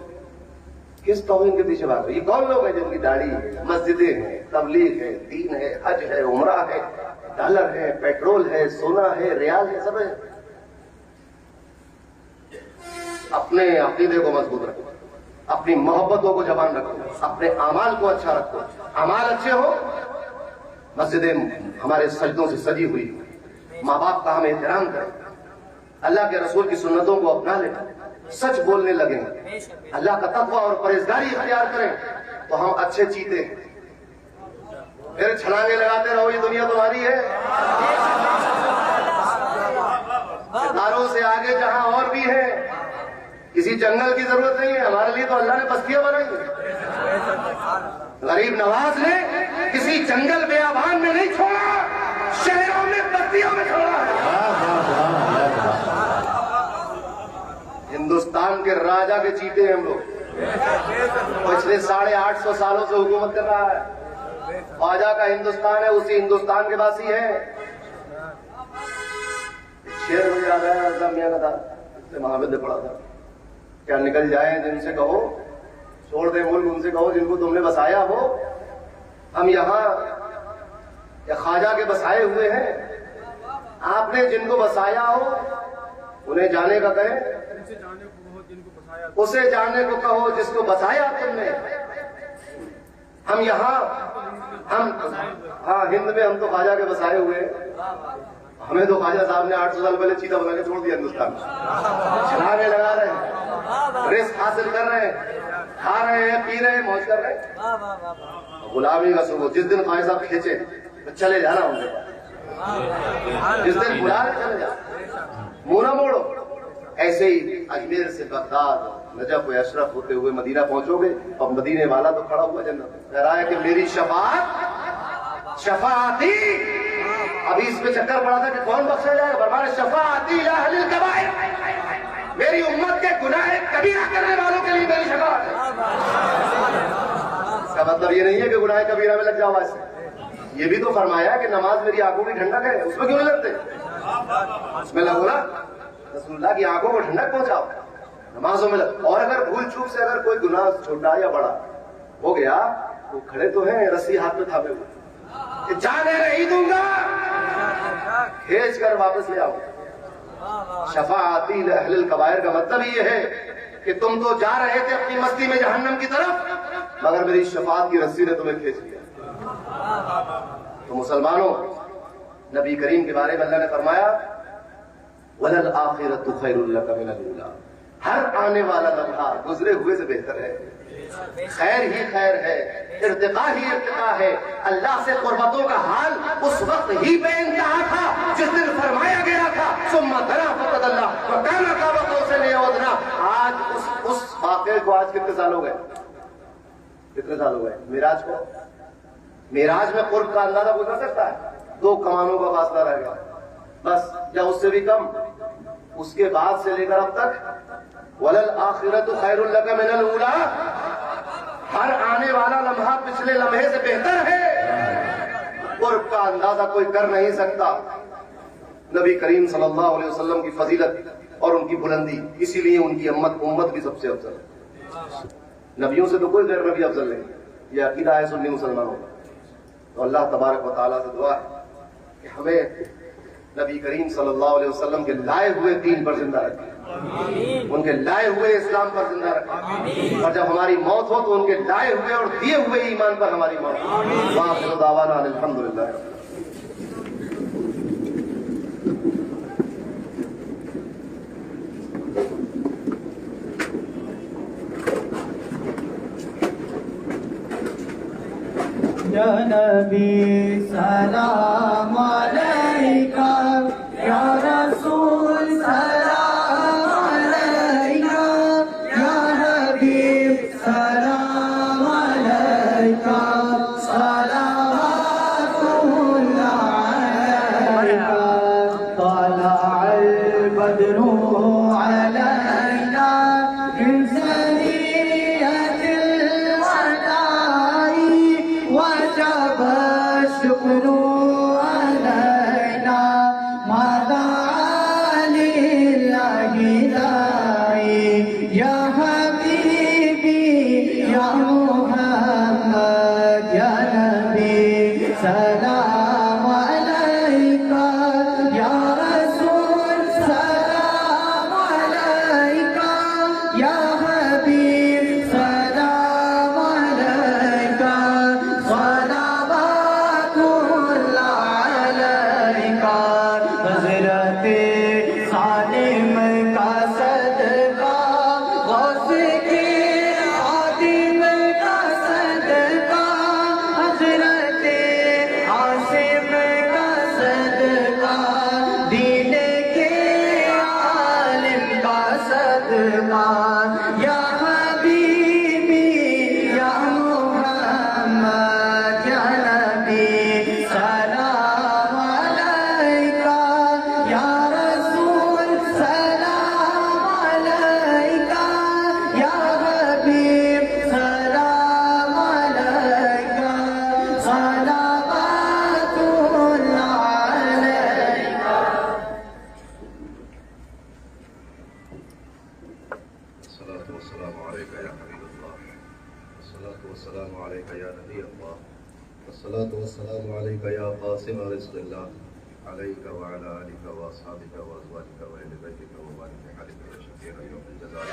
किस तौहीन के पीछे भाग रहे? ये कौन लोग हैं जिनकी दाढ़ी है, मस्जिदें हैं, तबलीग है, दीन है, हज है, उमरा है, डॉलर है, पेट्रोल है, सोना है, रियाल है, सब है। अपने अकीदे को मजबूत रखो, अपनी मोहब्बतों को जबान रखो, अपने अमाल को अच्छा रखो। अमाल अच्छे हो, मस्जिदें हमारे सजदों से सजी हुई, माँ बाप का हम एहतराम करें, अल्लाह के रसूल की सुन्नतों को अपना लें, सच बोलने लगेंगे, अल्लाह का तक़वा और परहेजगारी इख्तियार करें तो हम अच्छे चीते हैं। फिर छलांगे लगाते रहो, ये दुनिया तुम्हारी है। सितारों से आगे जहां और भी है, किसी जंगल की जरूरत नहीं है। हमारे लिए तो अल्लाह ने बस्तियां बनाई है। गरीब नवाज ने किसी जंगल बेआबान में नहीं छोड़ा, शहरों में बस्तियों में छोड़ा है। हिंदुस्तान के राजा के चीते हैं हम लोग। पिछले 850 सालों से हुकूमत कर रहा है। ख्वाजा का हिंदुस्तान है, उसी हिंदुस्तान के वासी है। शेर मुझे याद आया, अज़म मियां का था, महाविद्य पढ़ा था, क्या निकल जाए जिनसे कहो, छोड़ दे मुल्क उनसे कहो जिनको तुमने बसाया हो। हम यहाँ या ख्वाजा के बसाए हुए हैं, आपने जिनको बसाया हो उन्हें जाने का कहें, उसे जाने को कहो जिसको बसाया तुमने। हम यहाँ हाँ हिंद में हम तो ख्वाजा के बसाए हुए हैं। हमें तो ख्वाजा साहब ने 800 साल पहले चीता बना के छोड़ दिया हिंदुस्तान में। छलांगे लगा रहे हैं, रिस्क हासिल कर रहे हैं, खा रहे हैं, पी रहे हैं, मौज कर रहे हैं। गुलामी का सुबह जिस दिन ख्वाजा साहब खींचे तो चले जाना उनके पास, जिस दिन बुला रहे चले जा, मुंह ना मोड़ो। ऐसे ही अजमेर से बगदाद, नजफ व अशरफ होते हुए मदीना पहुंचोगे और मदीने वाला तो खड़ा हुआ जन्नत में, कह रहा है कि मेरी शफाअती। अभी इस पे चक्कर पड़ा था कि कौन बख्शा जाएगा, बरबाद शफाअती ला अहलिल कबाइर, मेरी उम्मत के गुनाह कबीरा करने वालों के लिए मेरी शफाअत है। इसका मतलब ये नहीं है कि गुनाह कबीरा में लग जाओ। ऐसे ये भी तो फरमाया कि नमाज मेरी आंखों की ठंडक है, उसमें क्यों नहीं लगते? उसमें लगो ना, रसूलुल्लाह की आंखों को ठंडक पहुंचाओ, नमाजों में लग। और अगर भूल चूक से अगर कोई गुनाह छोटा या बड़ा हो गया तो खड़े तो हैं रस्सी हाथ में थामे हुए, जाने नहीं दूंगा, खींच कर वापस ले आओ। शफाअती अहलिल कबाइर का मतलब ये है कि तुम तो जा रहे थे अपनी मस्ती में जहन्नम की तरफ, मगर मेरी शफाअत की रस्सी ने तुम्हें खींच लिया। तो मुसलमानों, नबी करीम के बारे में अल्लाह ने फरमाया वलल आखिरतु खैरुल लका मिनल ऊला, हर आने वाला लम्हा गुजरे हुए से बेहतर है। खैर ही खैर है, इर्तिका ही इर्तिका है। अल्लाह से कुर्बतों का हाल उस वक्त ही बेइंतहा था जिस दिन फरमाया गया था सुम्मा दना फतदल्ला व काना काबा कौसैन औ अदना। आज उस वाक़े को आज कितने साल हो गए? कितने साल हो गए? मेराज में कुर्ब का अंदाजा गुजर सकता है? 2 कमानों का फासला रह गया बस, या उससे भी कम। उसके बाद से लेकर अब तक वलल आखिरतु खैरुल लका मिनल ऊला, हर आने वाला लम्हा पिछले लम्हे से बेहतर है। कुर्ब का अंदाजा कोई कर नहीं सकता। नबी करीम सल्लल्लाहु अलैहि वसल्लम की फजीलत और उनकी बुलंदी, इसीलिए उनकी उम्मत भी सबसे अफजल है। नबियों से तो कोई गैर नबी अफजल नहीं, यह अकीदा है सुन्नी मुसलमानों का। तो अल्लाह तबारक व तआला से दुआ है कि हमें नबी करीम सल्लल्लाहु अलैहि वसल्लम के लाए हुए दीन पर जिंदा रखें, उनके लाए हुए इस्लाम पर जिंदा रखें, और जब हमारी मौत हो तो उनके लाए हुए और दिए हुए ईमान पर हमारी मौत हो। वाखिरु दावाना अल्हम्दुलिल्लाह। या नबी सलाम अलैका, या रसूल सलाम अलैका, या हबीब सलाम अलैका, सलावतुल्लाह अलैका, तलअल बद्रु अलैना मिन सनियतिल वदाई वजब शुक्रू अलैना, मदा वस्सलामु अलैका या नबी अल्लाह वस्सलातु वस्सलामु अलैका या क़ासिम रिज़्क़िल्लाह अलैका व अला आलिका व अस्हाबिका व अज़वाजिका व अहलि बैतिका व बारिक अलैका या शफ़ीअ यौमिल जज़ा'i।